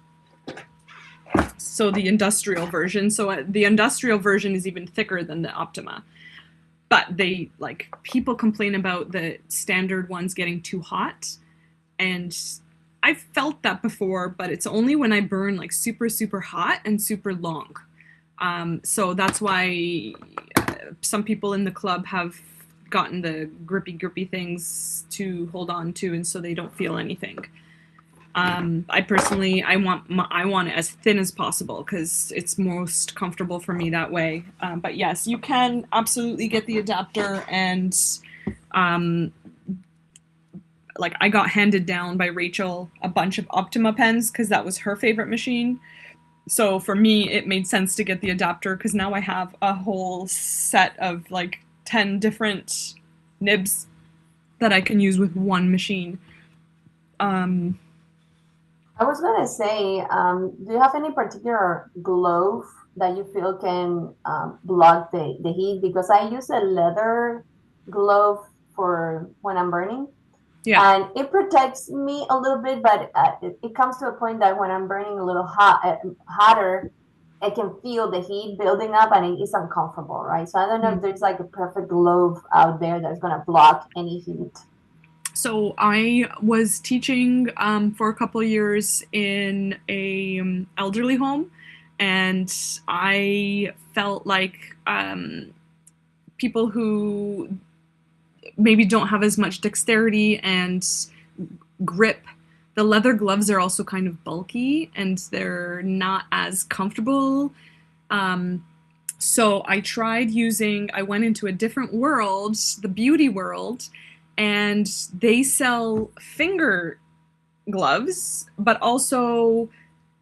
So the industrial version. So the industrial version is even thicker than the Optima. But people complain about the standard ones getting too hot, and I've felt that before, but it's only when I burn like super, super hot and super long. So that's why some people in the club have gotten the grippy things to hold on to, and so they don't feel anything. I personally, I want it as thin as possible because it's most comfortable for me that way. But yes, you can absolutely get the adapter, and like I got handed down by Rachel a bunch of Optima pens because that was her favorite machine. So for me, it made sense to get the adapter because now I have a whole set of like 10 different nibs that I can use with one machine. I was gonna say, do you have any particular glove that you feel can block the heat? Because I use a leather glove for when I'm burning. Yeah. And it protects me a little bit, but it comes to a point that when I'm burning a little hotter, I can feel the heat building up and it's uncomfortable, right? So I don't know if there's like a perfect glove out there that's gonna block any heat. So I was teaching for a couple of years in a elderly home, and I felt like people who maybe don't have as much dexterity and grip. The leather gloves are also kind of bulky and they're not as comfortable. Um, so I went into a different world, the beauty world, and they sell finger gloves, but also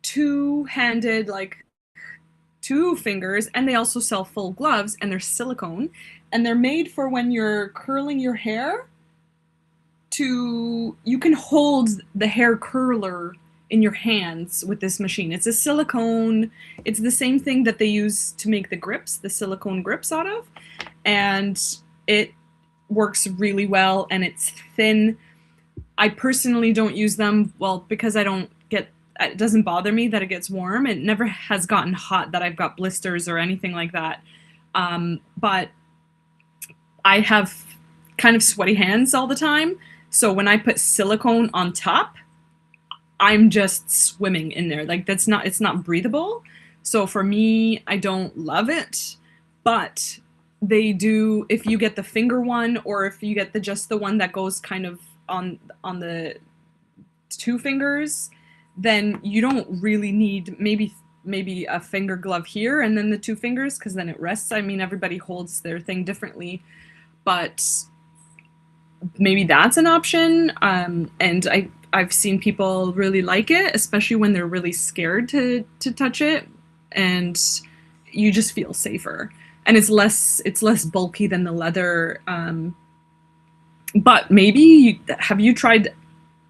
two-handed, like two fingers, and they also sell full gloves, and they're silicone, and they're made for when you're curling your hair. You can hold the hair curler in your hands with this machine. It's a silicone, it's the same thing that they use to make the grips, the silicone grips out of, and it works really well, and it's thin. I personally don't use them, well, because it doesn't bother me that it gets warm. It never has gotten hot that I've got blisters or anything like that. But I have kind of sweaty hands all the time. So when I put silicone on top, I'm just swimming in there. Like it's not breathable. So for me, I don't love it, but they do, if you get the finger one, or if you get just the one that goes kind of on the two fingers, then you don't really need maybe a finger glove here and then the two fingers, because then it rests. I mean, everybody holds their thing differently, but maybe that's an option. And I've seen people really like it, especially when they're really scared to touch it, and you just feel safer. And it's less bulky than the leather. But maybe have you tried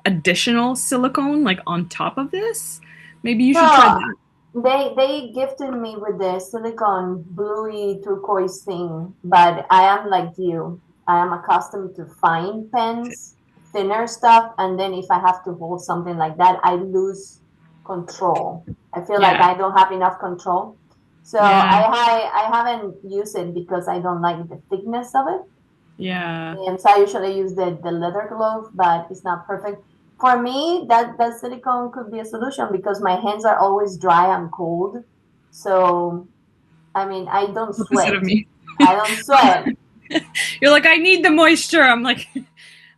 additional silicone like on top of this? Maybe you should try So that. they gifted me with the silicone bluey turquoise thing, but I am like you. I am accustomed to fine pens, thinner stuff, and then if I have to hold something like that, I lose control. I feel like Yeah. I don't have enough control. So Yeah. I haven't used it because I don't like the thickness of it. Yeah. And so I usually use the leather glove, but it's not perfect. For me, that silicone could be a solution because my hands are always dry and cold. So, I mean, I don't Opposite of sweat. me. I don't sweat. You're like, I need the moisture. I'm like,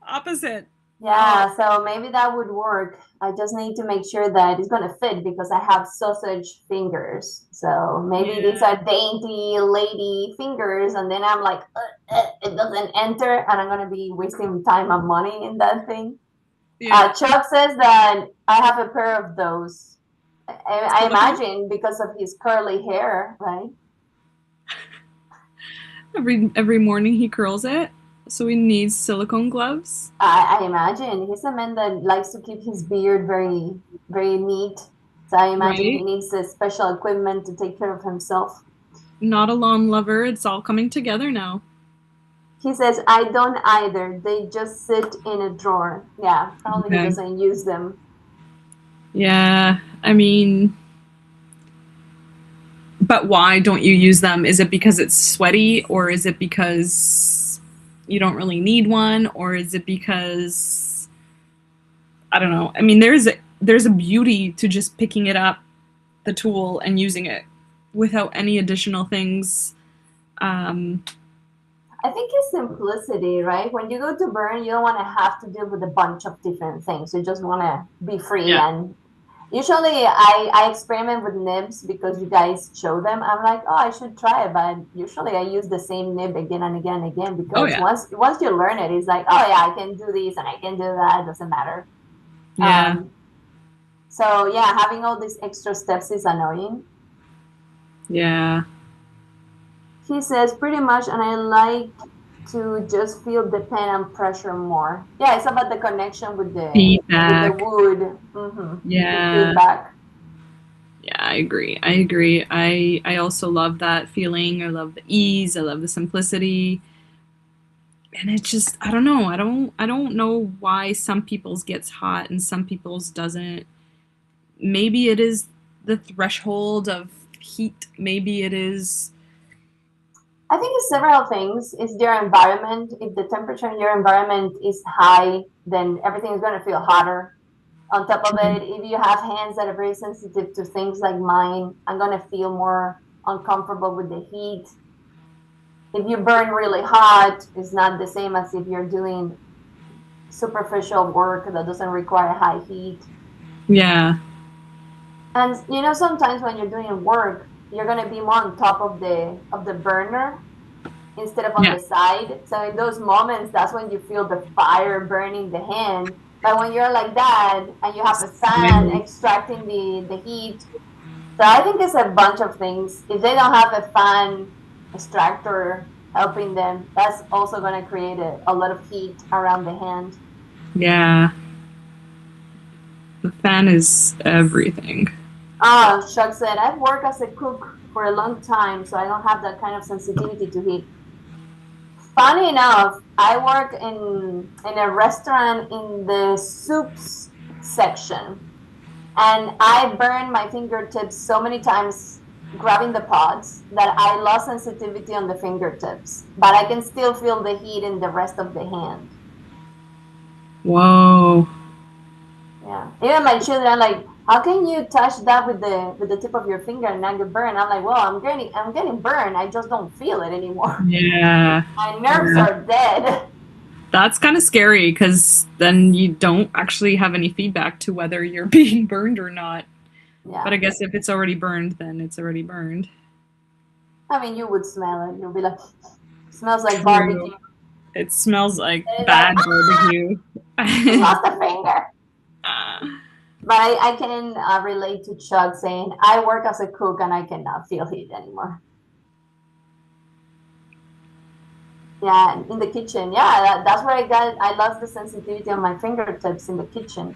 opposite. Oh, Yeah, so maybe that would work. I just need to make sure that it's going to fit because I have sausage fingers. So maybe these yeah. are dainty lady fingers, and then I'm like, it doesn't enter, and I'm going to be wasting time and money in that thing. Yeah. Chuck says that I have a pair of those. I Silicone? imagine because of his curly hair, right? Every morning he curls it, so he needs silicone gloves. I imagine he's a man that likes to keep his beard very, very neat. So I imagine he Right? needs a special equipment to take care of himself. Not a lawn lover. It's all coming together now. He says, I don't either. They just sit in a drawer. Yeah, probably he Okay. doesn't use them. Yeah. I mean, but why don't you use them? Is it because it's sweaty, or is it because you don't really need one, or is it because I don't know. I mean, there's a beauty to just picking it up, the tool, and using it without any additional things. Um, I think it's simplicity, right? When you go to burn, you don't want to have to deal with a bunch of different things. You just want to be free. yeah. And usually I experiment with nibs because you guys show them. I'm like, oh, I should try it. But usually I use the same nib again and again and again Oh because yeah. once you learn it, it's like, oh yeah, I can do this and I can do that. It doesn't matter. Yeah. Um, so yeah, having all these extra steps is annoying. Yeah. He says pretty much, and I like to just feel the pain and pressure more. Yeah, it's about the connection with the Feedback. wood, the Yeah. feedback. Yeah, I agree. I agree. I also love that feeling. I love the ease. I love the simplicity. And it's just I don't know. I don't know why some people's gets hot and some people's doesn't. Maybe it is the threshold of heat. Maybe it is I think it's several things. It's your environment. If the temperature in your environment is high, then everything is going to feel hotter. On top of True. it, if you have hands that are very sensitive to things like mine, I'm going to feel more uncomfortable with the heat. If you burn really hot, it's not the same as if you're doing superficial work that doesn't require high heat. Yeah. And sometimes when you're doing work, you're going to be more on top of the burner instead of on Yeah. the side. So in those moments, that's when you feel the fire burning the hand. But when you're like that and you have a fan Smiling. extracting the heat, so I think it's a bunch of things. If they don't have a fan extractor helping them, that's also going to create a lot of heat around the hand. Yeah. The fan is everything. Oh, Chuck said, I've worked as a cook for a long time, so I don't have that kind of sensitivity to heat. Funny enough, I work in a restaurant in the soups section, and I burned my fingertips so many times grabbing the pots that I lost sensitivity on the fingertips, but I can still feel the heat in the rest of the hand. Whoa. Yeah, even my children like, how can you touch that with the tip of your finger and not get burned? I'm like, well, I'm getting burned. I just don't feel it anymore. Yeah. My nerves Yeah. are dead. That's kind of scary because then you don't actually have any feedback to whether you're being burned or not. But I Yeah. guess if it's already burned, then it's already burned. I mean, you would smell it. You'll be like, smells like True. barbecue. It smells like And it's like, bad barbecue. I lost a finger. Uh, But I can relate to Chuck saying, I work as a cook and I cannot feel heat anymore. Yeah, in the kitchen. Yeah, that's where I lost the sensitivity on my fingertips in the kitchen.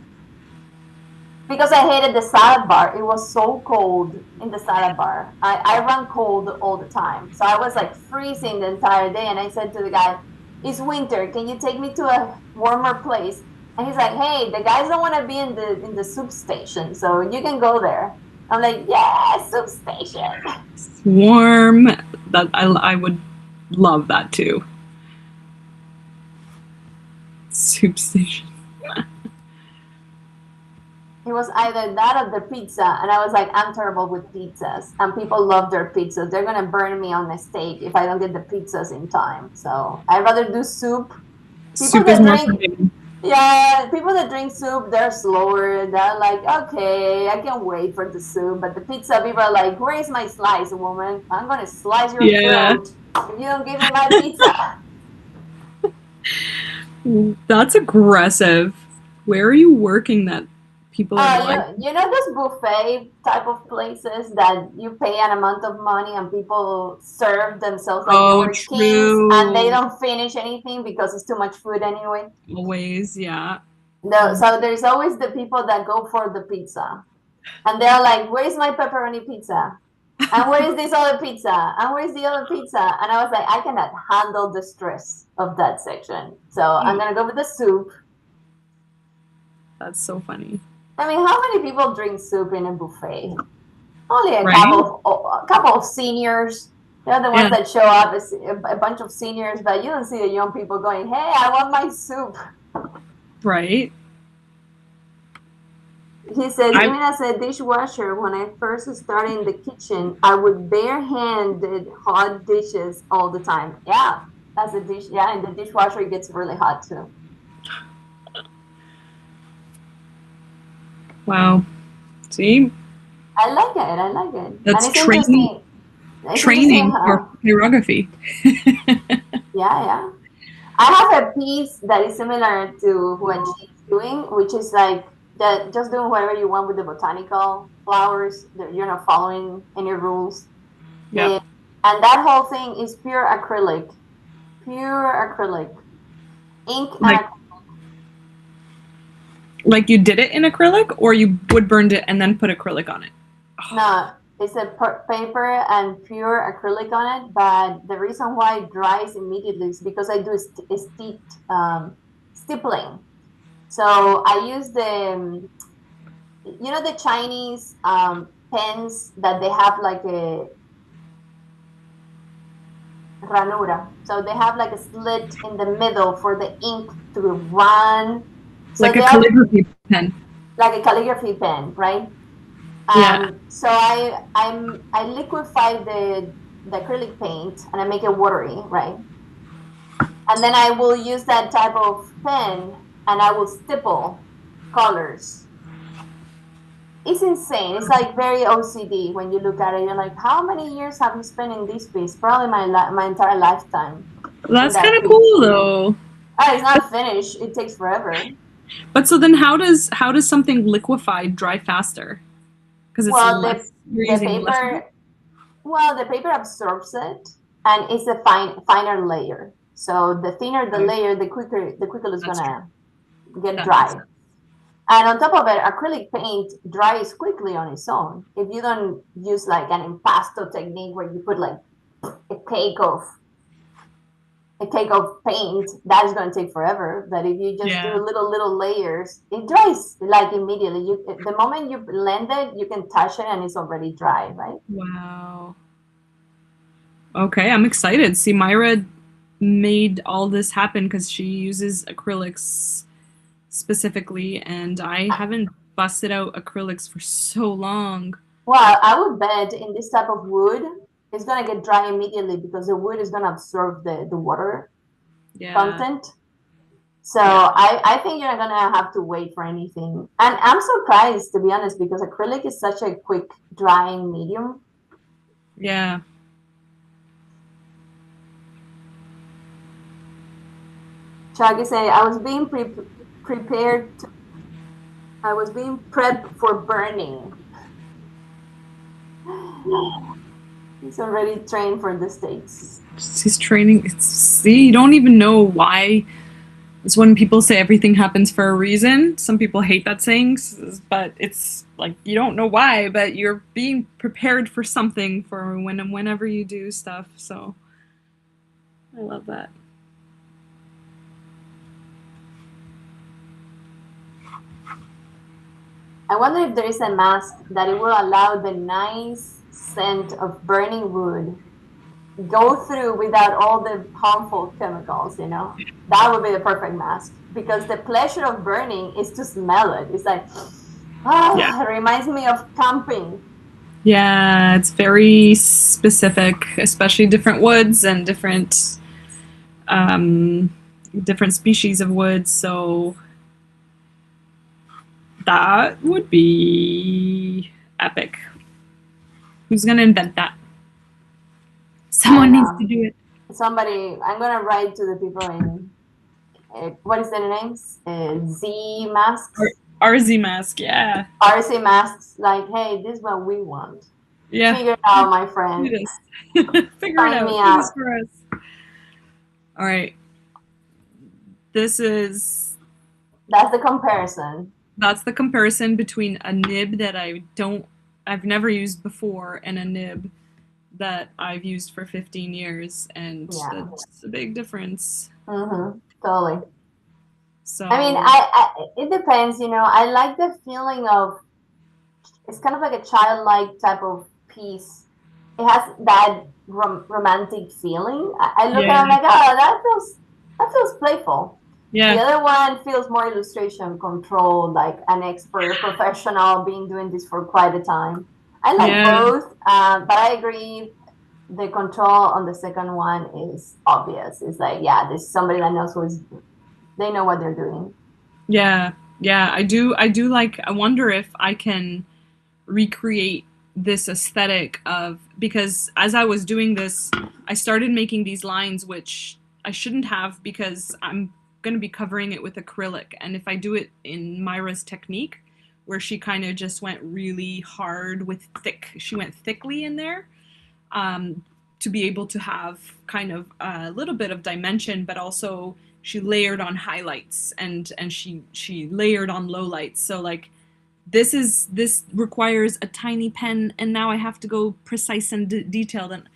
Because I hated the salad bar. It was so cold in the salad bar. I run cold all the time. So I was like freezing the entire day. And I said to the guy, it's winter. Can you take me to a warmer place? And he's like, hey, the guys don't want to be in the soup station. So you can go there. I'm like, yeah, soup station. warm. That I would love that too. Soup station. It was either that or the pizza. And I was like, I'm terrible with pizzas. And people love their pizzas. They're going to burn me on the stake if I don't get the pizzas in time. So I'd rather do soup. People Soup is that more drink, forgiving. yeah, people that drink soup, they're slower. They're like, okay, I can wait for the soup. But the pizza people are like, where is my slice, woman? I'm going to slice your Yeah. throat if you don't give me my pizza. That's aggressive. Where are you working that people are like, You know those buffet type of places that you pay an amount of money and people serve themselves like they oh, were kings and they true. don't finish anything because it's too much food anyway? Always, yeah. No, so there's always the people that go for the pizza and they're like, "Where's my pepperoni pizza? And where is this other pizza? And where's the other pizza?" And I was like, I cannot handle the stress of that section, so I'm gonna go with the soup. That's so funny. I mean, how many people drink soup in a buffet? Only a Right? couple of seniors. They're the ones Yeah. that show up as a bunch of seniors, but you don't see the young people going, "Hey, I want my soup." Right? He says, I even as a dishwasher, when I first started in the kitchen, I would barehanded hot dishes all the time. Yeah, as a dish, yeah, and the dishwasher it gets really hot too. wow. See? I like it. I like it, and That's it's interesting. It's interesting training for how, pyrography. yeah, yeah. I have a piece that is similar to what she's doing, which is like that just doing whatever you want with the botanical flowers. You're not following any rules. Yep. And that whole thing is pure acrylic, ink Like and like you did it in acrylic or you wood burned it and then put acrylic on it. no, it's a paper and pure acrylic on it. But the reason why it dries immediately is because I do stippling. So I use the Chinese pens that they have like ranura. So they have like a slit in the middle for the ink to run. So Like a they are calligraphy pen. like a calligraphy pen, right? Yeah. So I liquefy the acrylic paint and I make it watery, right? And then I will use that type of pen and I will stipple colors. It's insane. It's like very OCD when you look at it. You're like, how many years have you spent in this piece? Probably my entire lifetime in That's kind that of piece. cool though. Oh, it's not finished. It takes forever. But so then how does something liquefied dry faster? Because it's Well, less, you're the using less water? paper the paper absorbs it and it's a finer layer. So the thinner the Okay. layer, the quicker it's That's true. gonna get That makes dry. sense. And on top of it, acrylic paint dries quickly on its own. If you don't use like an impasto technique where you put like a cake of paint, that's going to take forever. But if you just do Yeah. little layers, it dries like immediately. The moment you blend it, you can touch it and it's already dry, right? Wow. Okay, I'm excited. See, Myra made all this happen because she uses acrylics specifically, and I haven't busted out acrylics for so long. Well, I would bet in this type of wood, it's gonna get dry immediately because the wood is gonna absorb the water Yeah. content. So Yeah. I think you're not gonna have to wait for anything. And I'm surprised to be honest because acrylic is such a quick drying medium. Yeah. Chuck is saying I was being prepared. I was being prepped for burning. He's already trained for the States. He's training. See, you don't even know why. It's when people say everything happens for a reason. Some people hate that saying, but it's like you don't know why, but you're being prepared for something for whenever you do stuff. So I love that. I wonder if there is a mask that it will allow the nice scent of burning wood go through without all the harmful chemicals, you know? That would be the perfect mask because the pleasure of burning is to smell it. It's like, Yeah. it reminds me of camping. Yeah, it's very specific, especially different woods and um, different species of woods. So that would be epic. Who's gonna invent that? I don't Someone needs to know. do it. Somebody, I'm gonna write to the people in, what is their names? Z masks, RZ mask, yeah. RC masks, like, hey, this is what we want. Yeah. Figure it out, my Do friend. this. Figure it Sign me out. Do this up. for us. All right. This is That's the comparison. that's the comparison between a nib that I've never used before and a nib that I've used for 15 years, and Yeah. that's a big difference. Totally. I mean, So it depends, you know. I like the feeling of it's kind of like a childlike type of piece. It has that romantic feeling. I look yeah, at it, I'm like, oh, that feels playful. The yeah, other one feels more illustration controlled, like an expert professional being doing this for quite a time. I like yeah, both, but I agree. The control on the second one is obvious. It's like, yeah, there's somebody that knows they know what they're doing. yeah, yeah. I do like. I wonder if I can recreate this aesthetic of, because as I was doing this, I started making these lines which I shouldn't have because I'm going to be covering it with acrylic, and if I do it in Myra's technique where she kind of just went really hard with she went thickly in there, um, to be able to have kind of a little bit of dimension, but also she layered on highlights and she layered on lowlights. So like this requires a tiny pen, and now I have to go precise and detailed, and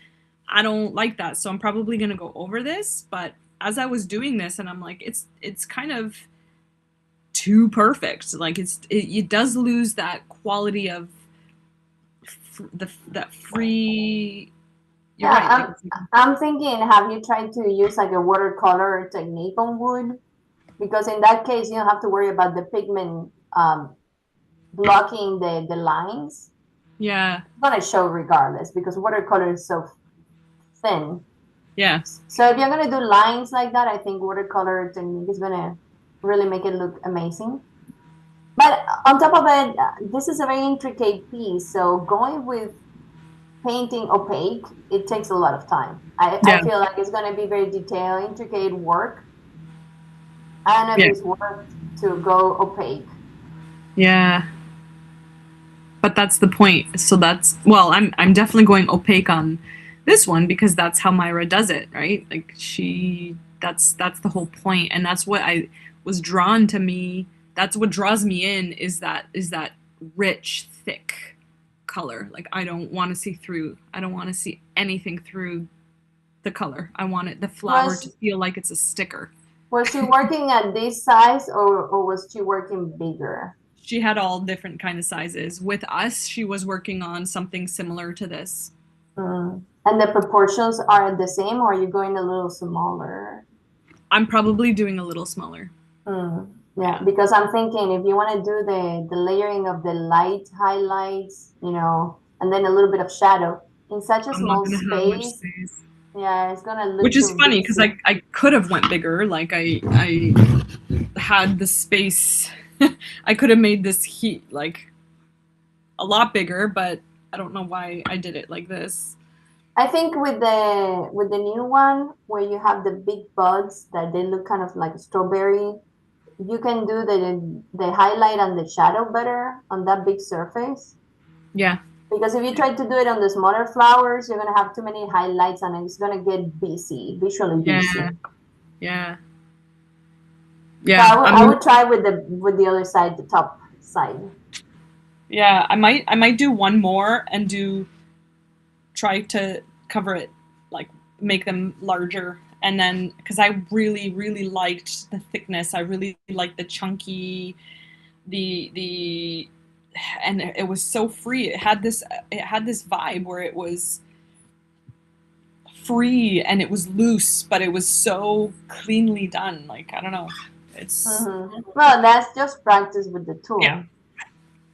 I don't like that. So I'm probably gonna go over this. But as I was doing this, and I'm like, it's kind of too perfect. Like it does lose that quality of that free you're right. Like, I'm thinking, have you tried to use like a watercolor technique on wood? Because in that case, you don't have to worry about the pigment blocking the lines. yeah, It's gonna show regardless because watercolor is so thin. yeah, So if you're gonna do lines like that, I think watercolor technique is gonna really make it look amazing. But on top of it, this is a very intricate piece. So going with painting opaque, it takes a lot of time. I yeah, feel like it's gonna be very detailed, intricate work. I don't know if yeah, it's worth to go opaque. yeah. But that's the point. So that's, well, I'm definitely going opaque on this one because that's how Myra does it, right? Like that's the whole point, and that's what I was drawn to me. That's what draws me in is that rich, thick color. Like I don't want to see through. I don't want to see anything through the color. I want the flower to Was feel like it's a sticker. was she working at this size or was she working bigger? She had all different kind of sizes. With us, she was working on something similar to this. Mm. And the proportions are the same, or are you going a little smaller? I'm probably doing a little smaller. Mm. Yeah, Yeah. because I'm thinking if you want to do the layering of the light highlights, and then a little bit of shadow in such a I'm not small gonna have much space, space. yeah, it's gonna look Which is too funny because busy. I could have went bigger. Like I had the space. I could have made this heat like a lot bigger, but I don't know why I did it like this. I think with the new one where you have the big buds that they look kind of like strawberry, you can do the highlight and the shadow better on that big surface. Yeah. Because if you try to do it on the smaller flowers, you're gonna have too many highlights and it's gonna get busy, visually busy. Yeah. Yeah. So Yeah. I would try with the other side, the top side. Yeah. I might do one more and try to cover it, like make them larger, and then because I really liked the thickness, I really liked the chunky, the and it was so free. It had this vibe where it was free and it was loose, but it was so cleanly done. Like I don't know, it's Well, that's just practice with the yeah, tool.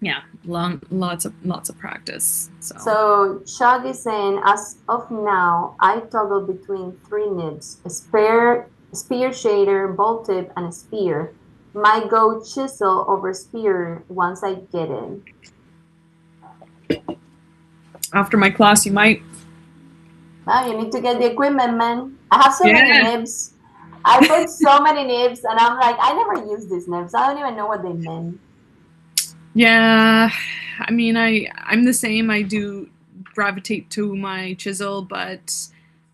yeah, lots of practice. So So Shag is saying, as of now, I toggle between three nibs: a spear shader, ball tip, and a spear. Might go chisel over spear once I get in. after my class, you might. Well, you need to get the equipment, man. I have so many Yeah. nibs. I put so many nibs, and I'm like, I never use these nibs. I don't even know what they mean. Yeah, I mean, I'm the same. I do gravitate to my chisel, but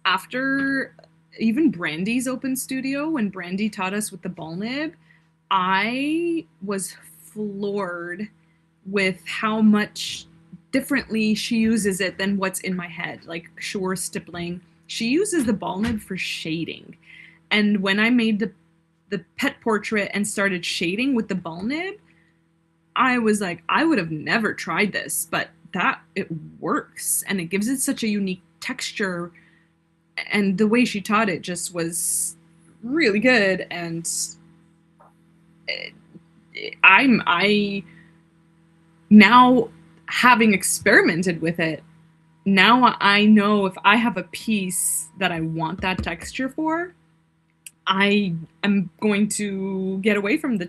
after even Brandy's open studio, when Brandy taught us with the ball nib, I was floored with how much differently she uses it than what's in my head. Like shore stippling, she uses the ball nib for shading, and when I made the pet portrait and started shading with the ball nib, I was like, I would have never tried this, but that it works and it gives it such a unique texture. And the way she taught it just was really good. And I now, having experimented with it, now I know if I have a piece that I want that texture for, I am going to get away from the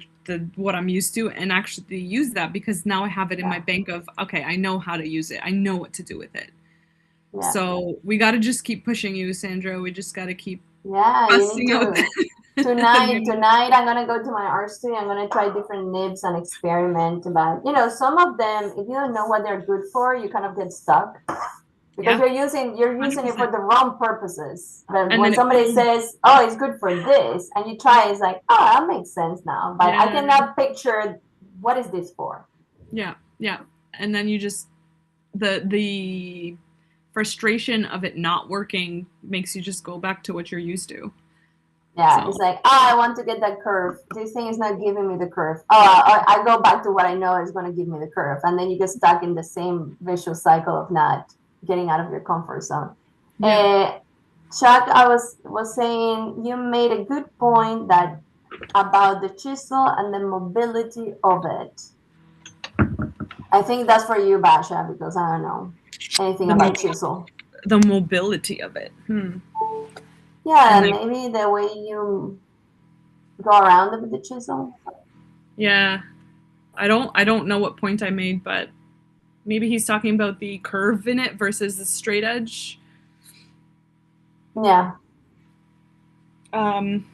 what I'm used to and actually use that, because now I have it in my bank of, okay, I know how to use it. I know what to do with it. Yeah. So we got to just keep pushing you, Sandra. We just got to keep Yeah, you need busting out. to. Tonight, I'm gonna go to my art studio. I'm gonna try different nibs and experiment. But some of them, if you don't know what they're good for, you kind of get stuck because Yeah, you're using it for 100%. the wrong purposes. But And when then it somebody feels, says, "Oh, it's good for this," and you try, it's like, "Oh, that makes sense now." But I yeah, cannot picture what is this for. yeah, yeah. And then you just, the frustration of it not working makes you just go back to what you're used to. Yeah, So it's like, oh, I want to get that curve. This thing is not giving me the curve. Oh, I go back to what I know is going to give me the curve. And then you get stuck in the same vicious cycle of not getting out of your comfort zone. Yeah. Chuck, I was saying you made a good point that about the chisel and the mobility of it. I think that's for you, Basha, because I don't know anything The about mo- chisel. the mobility of it. And Yeah, like, maybe the way you go around it with the chisel. yeah, I don't know what point I made, but maybe he's talking about the curve in it versus the straight edge. Yeah, Um,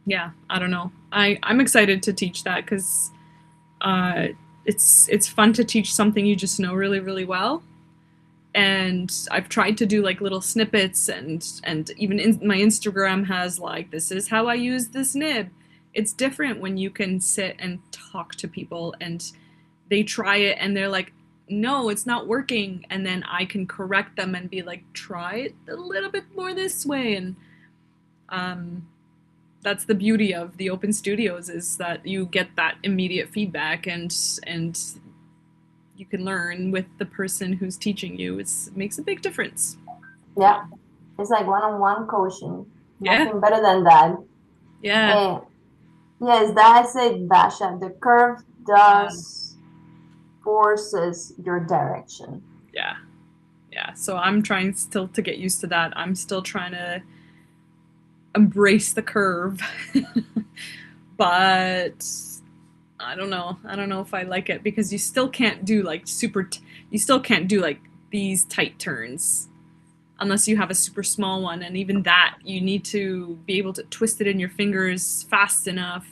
yeah, I don't know. I'm excited to teach that because uh, it's fun to teach something you just know really really well. And I've tried to do like little snippets, and even my Instagram has like, this is how I use this nib. It's different when you can sit and talk to people and they try it and they're like, no, it's not working, and then I can correct them and be like, try it a little bit more this way. And um, that's the beauty of the open studios, is that you get that immediate feedback, and you can learn with the person who's teaching you. It makes a big difference. yeah. It's like one-on-one coaching. Yeah, Nothing better than that. yeah, And yes, that's it, Basha. The curve yeah, does forces your direction. yeah, yeah. So I'm trying still to get used to that. I'm still trying to embrace the curve, but I don't know. I don't know if I like it, because you still can't do like you still can't do like these tight turns unless you have a super small one, and even that you need to be able to twist it in your fingers fast enough.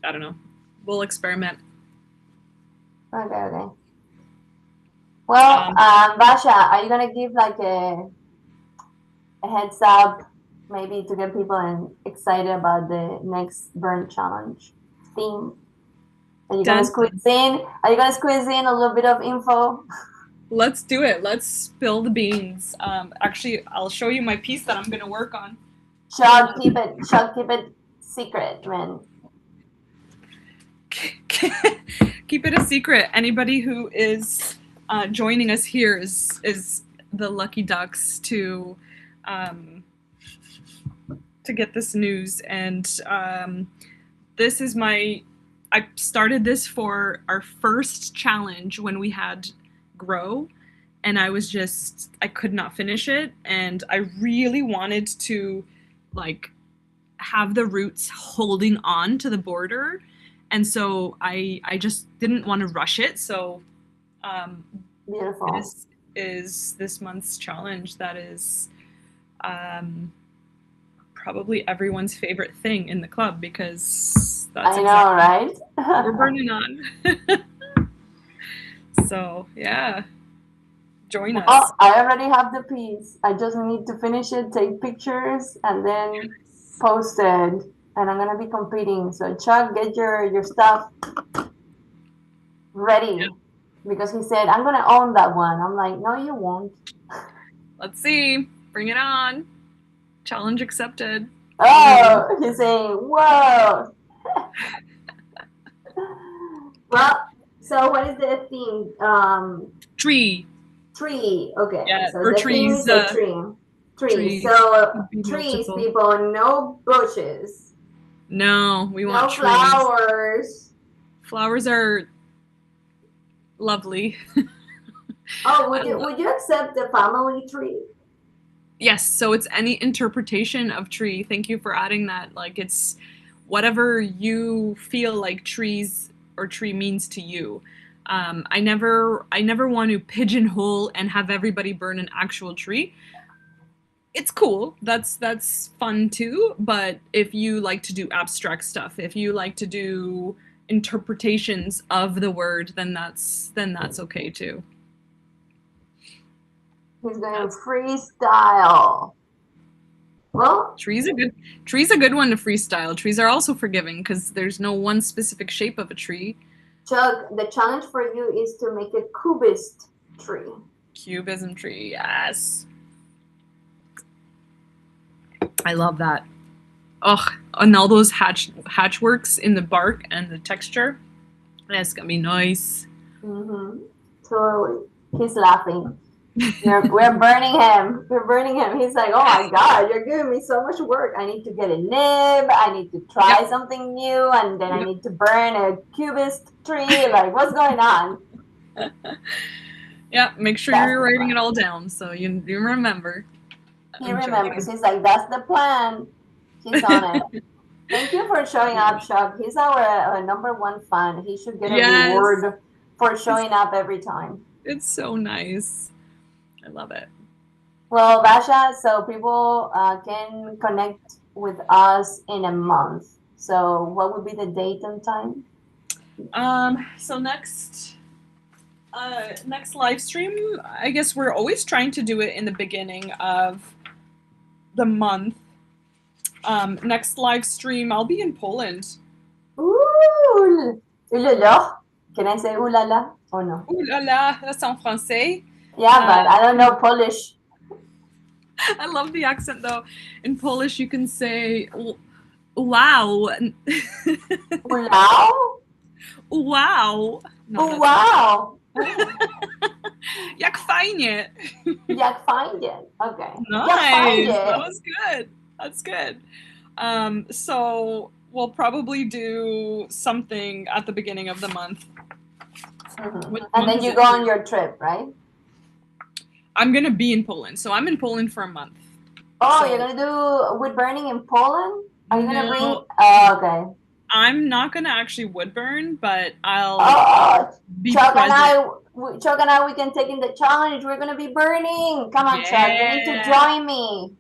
I don't know. We'll experiment. Okay, okay. Well, Um, Basha, are you gonna give like a heads up, maybe to get people excited about the next burn challenge theme? Are you gonna done. squeeze in? Are you gonna squeeze in a little bit of info? Let's do it. Let's spill the beans. Actually, I'll show you my piece that I'm gonna work on. Chuck, keep it secret, man. Keep it a secret. Anybody who is joining us here is the lucky ducks um, to get this news. And this is I started this for our first challenge when we had Grow, and I could not finish it, and I really wanted to like have the roots holding on to the border, and so I just didn't want to rush it. So um, Beautiful. this is this month's challenge. That is um, probably everyone's favorite thing in the club, because that's I know, exactly right? what we're burning on. So yeah, join us. Well, I already have the piece. I just need to finish it, take pictures, and then post it. And I'm gonna be competing. So Chuck, get your stuff ready, because he said I'm gonna own that one. I'm like, no, you won't. Let's see. Bring it on. Challenge accepted. Ooh. Oh, he's saying, whoa. Well, so what is the theme? Tree. Tree. Okay, Yeah, so or the theme trees. is a tree. Tree. Trees So would be trees, multiple. people, no bushes, No, we want no trees. flowers. Flowers are lovely. Oh, I would you accept the family tree? Yes, so it's any interpretation of tree. Thank you for adding that. Like, it's whatever you feel like trees or tree means to you. I never want to pigeonhole and have everybody burn an actual tree. It's cool. That's fun too. But if you like to do abstract stuff, if you like to do interpretations of the word, then that's okay too. He's going That's freestyle. Well, tree's a good one to freestyle. Trees are also forgiving because there's no one specific shape of a tree. Chuck, the challenge for you is to make a cubist tree. Cubism tree, yes. I love that. Ugh, and all those hatchworks in the bark and the texture. That's gonna be nice. Mm-hmm. Totally. He's laughing. We're burning him. We're burning him. He's like, oh my God, you're giving me so much work. I need to get a nib. I need to try Yep. something new. And then I Yep. need to burn a cubist tree. Like, what's going on? Yeah, make sure That's you're the writing it plan. all down so you remember. He I'm remembers. joking. He's like, that's the plan. He's on it. Thank you for showing up, Chuck. He's our #1 fan. He should get a Yes, reward for it's showing up every time. it's so nice. I love it. Well, Basha, so people can connect with us in a month. So what would be the date and time? So next live stream, I guess we're always trying to do it in the beginning of the month. Next live stream, I'll be in Poland. Ooh, ulala. Can I say ulala or no? Ooh la la, that's en français. Yeah, but I don't know Polish. I love the accent though. In Polish, you can say wow. Ulao? Wow. No, Oh, that's not. wow. Jak fajnie. Jak find it. Okay. Jak find Nice. That it. was good. That's good. So we'll probably do something at the beginning of the month. What And month then is you it? go on your trip, right? I'm gonna be in Poland, so I'm in Poland for a month. Oh, So you're gonna do wood burning in Poland? Are you gonna bring? no, Oh, okay. I'm not gonna actually wood burn, but I'll Oh, be present. Chuck and I, we can take in the challenge. We're gonna be burning. Come on, Chuck. You need to Yeah. join me.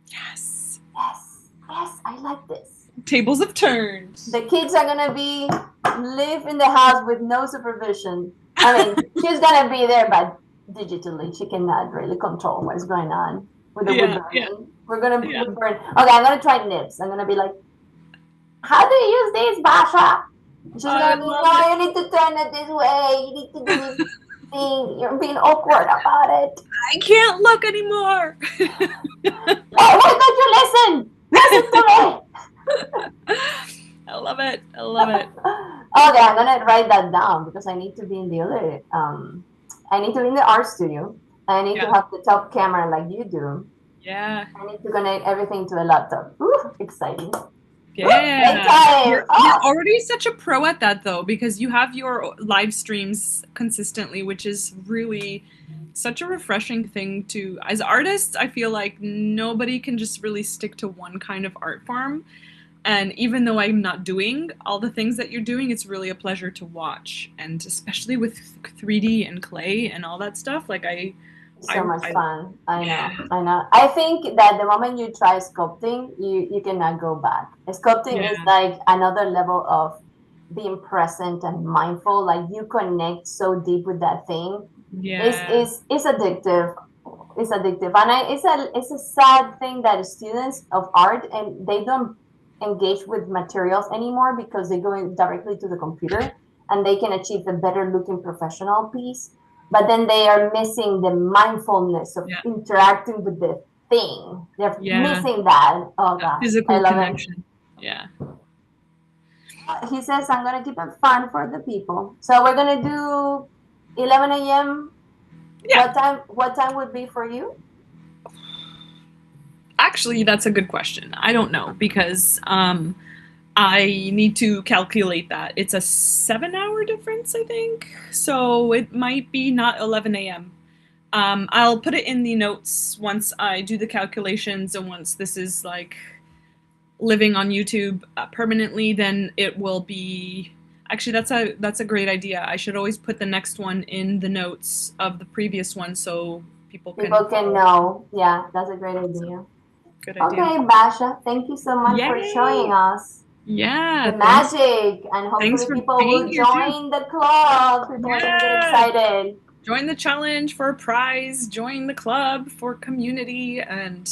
Yes. Yes, yes, I like this. Tables have turned. The kids are gonna live in the house with no supervision. I mean, she's gonna be there, but digitally, she cannot really control what's going on with the wood Yeah, yeah, burning. We're gonna yeah. wood burn. Okay, I'm gonna try nibs. I'm gonna be like, how do you use this, Basha? She's I gonna be, love no, it. you need to turn it this way. You need to do this thing. You're being awkward about it. I can't look anymore. Why don't you listen? Listen to me. I love it. I love it. Okay, I'm gonna write that down because I need to be in the other. I need to be in the art studio. I need to Yeah. have the top camera like you do. Yeah. I need to connect everything to a laptop. Ooh, exciting! Yeah. Playtime. You're already such a pro at that though, because you have your live streams consistently, which is really such a refreshing thing to as artists. I feel like nobody can just really stick to one kind of art form. And even though I'm not doing all the things that you're doing, it's really a pleasure to watch. And especially with 3D and clay and all that stuff, like So much I fun. I yeah, know. I know. I think that the moment you try sculpting, you cannot go back. Sculpting is yeah, like another level of being present and mindful. Like you connect so deep with that thing. yeah, It's addictive. It's addictive, and it's a sad thing that students of art and they don't engage with materials anymore because they go in directly to the computer and they can achieve a better looking professional piece, but then they are missing the mindfulness of yeah, interacting with the thing. They're yeah. missing that. Oh That gosh, I physical love it. connection. Yeah. He says I'm gonna keep it fun for the people, so we're gonna do 11 a.m. Yeah. What time would be for you? Actually, that's a good question. I don't know because I need to calculate that. It's a 7 hour difference, I think. So it might be not 11 a.m. I'll put it in the notes once I do the calculations and once this is like living on YouTube permanently, then it will be. Actually, that's a great idea. I should always put the next one in the notes of the previous one so people People can can follow. know. Yeah, that's a great So, idea. good idea. Okay, Basha, thank you so much for showing Yay! us Yeah, the magic, and thanks hopefully for people being will here too. join the club. People are gonna get Yeah. excited. Join the challenge for a prize, join the club for community and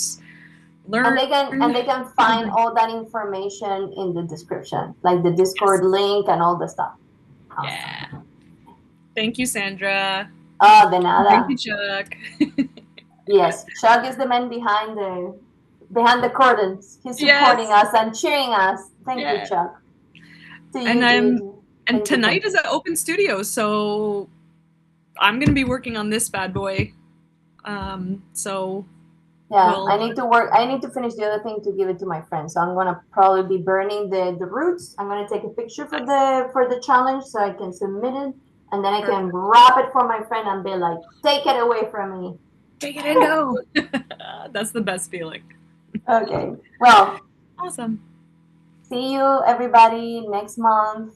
And learn. they can find all that information in the description, like the Discord Yes. link and all the stuff. Awesome. Yeah. Thank you, Sandra. Oh, de Thank nada. you, Chuck. Yes, Chuck is the man behind the curtains. He's supporting Yes. us and cheering us. Thank you, Yeah. Chuck. To And you, I'm dude. and Thank you, tonight thank is you. an open studio, so I'm gonna be working on this bad boy. So Yeah, we'll I need to work. I need to finish the other thing to give it to my friend. So I'm gonna probably be burning the roots. I'm gonna take a picture for the challenge so I can submit it, and then I can wrap it for my friend and be like, "Take it away from me." take it and go. That's the best feeling. Okay. Well, Awesome. see you everybody next month.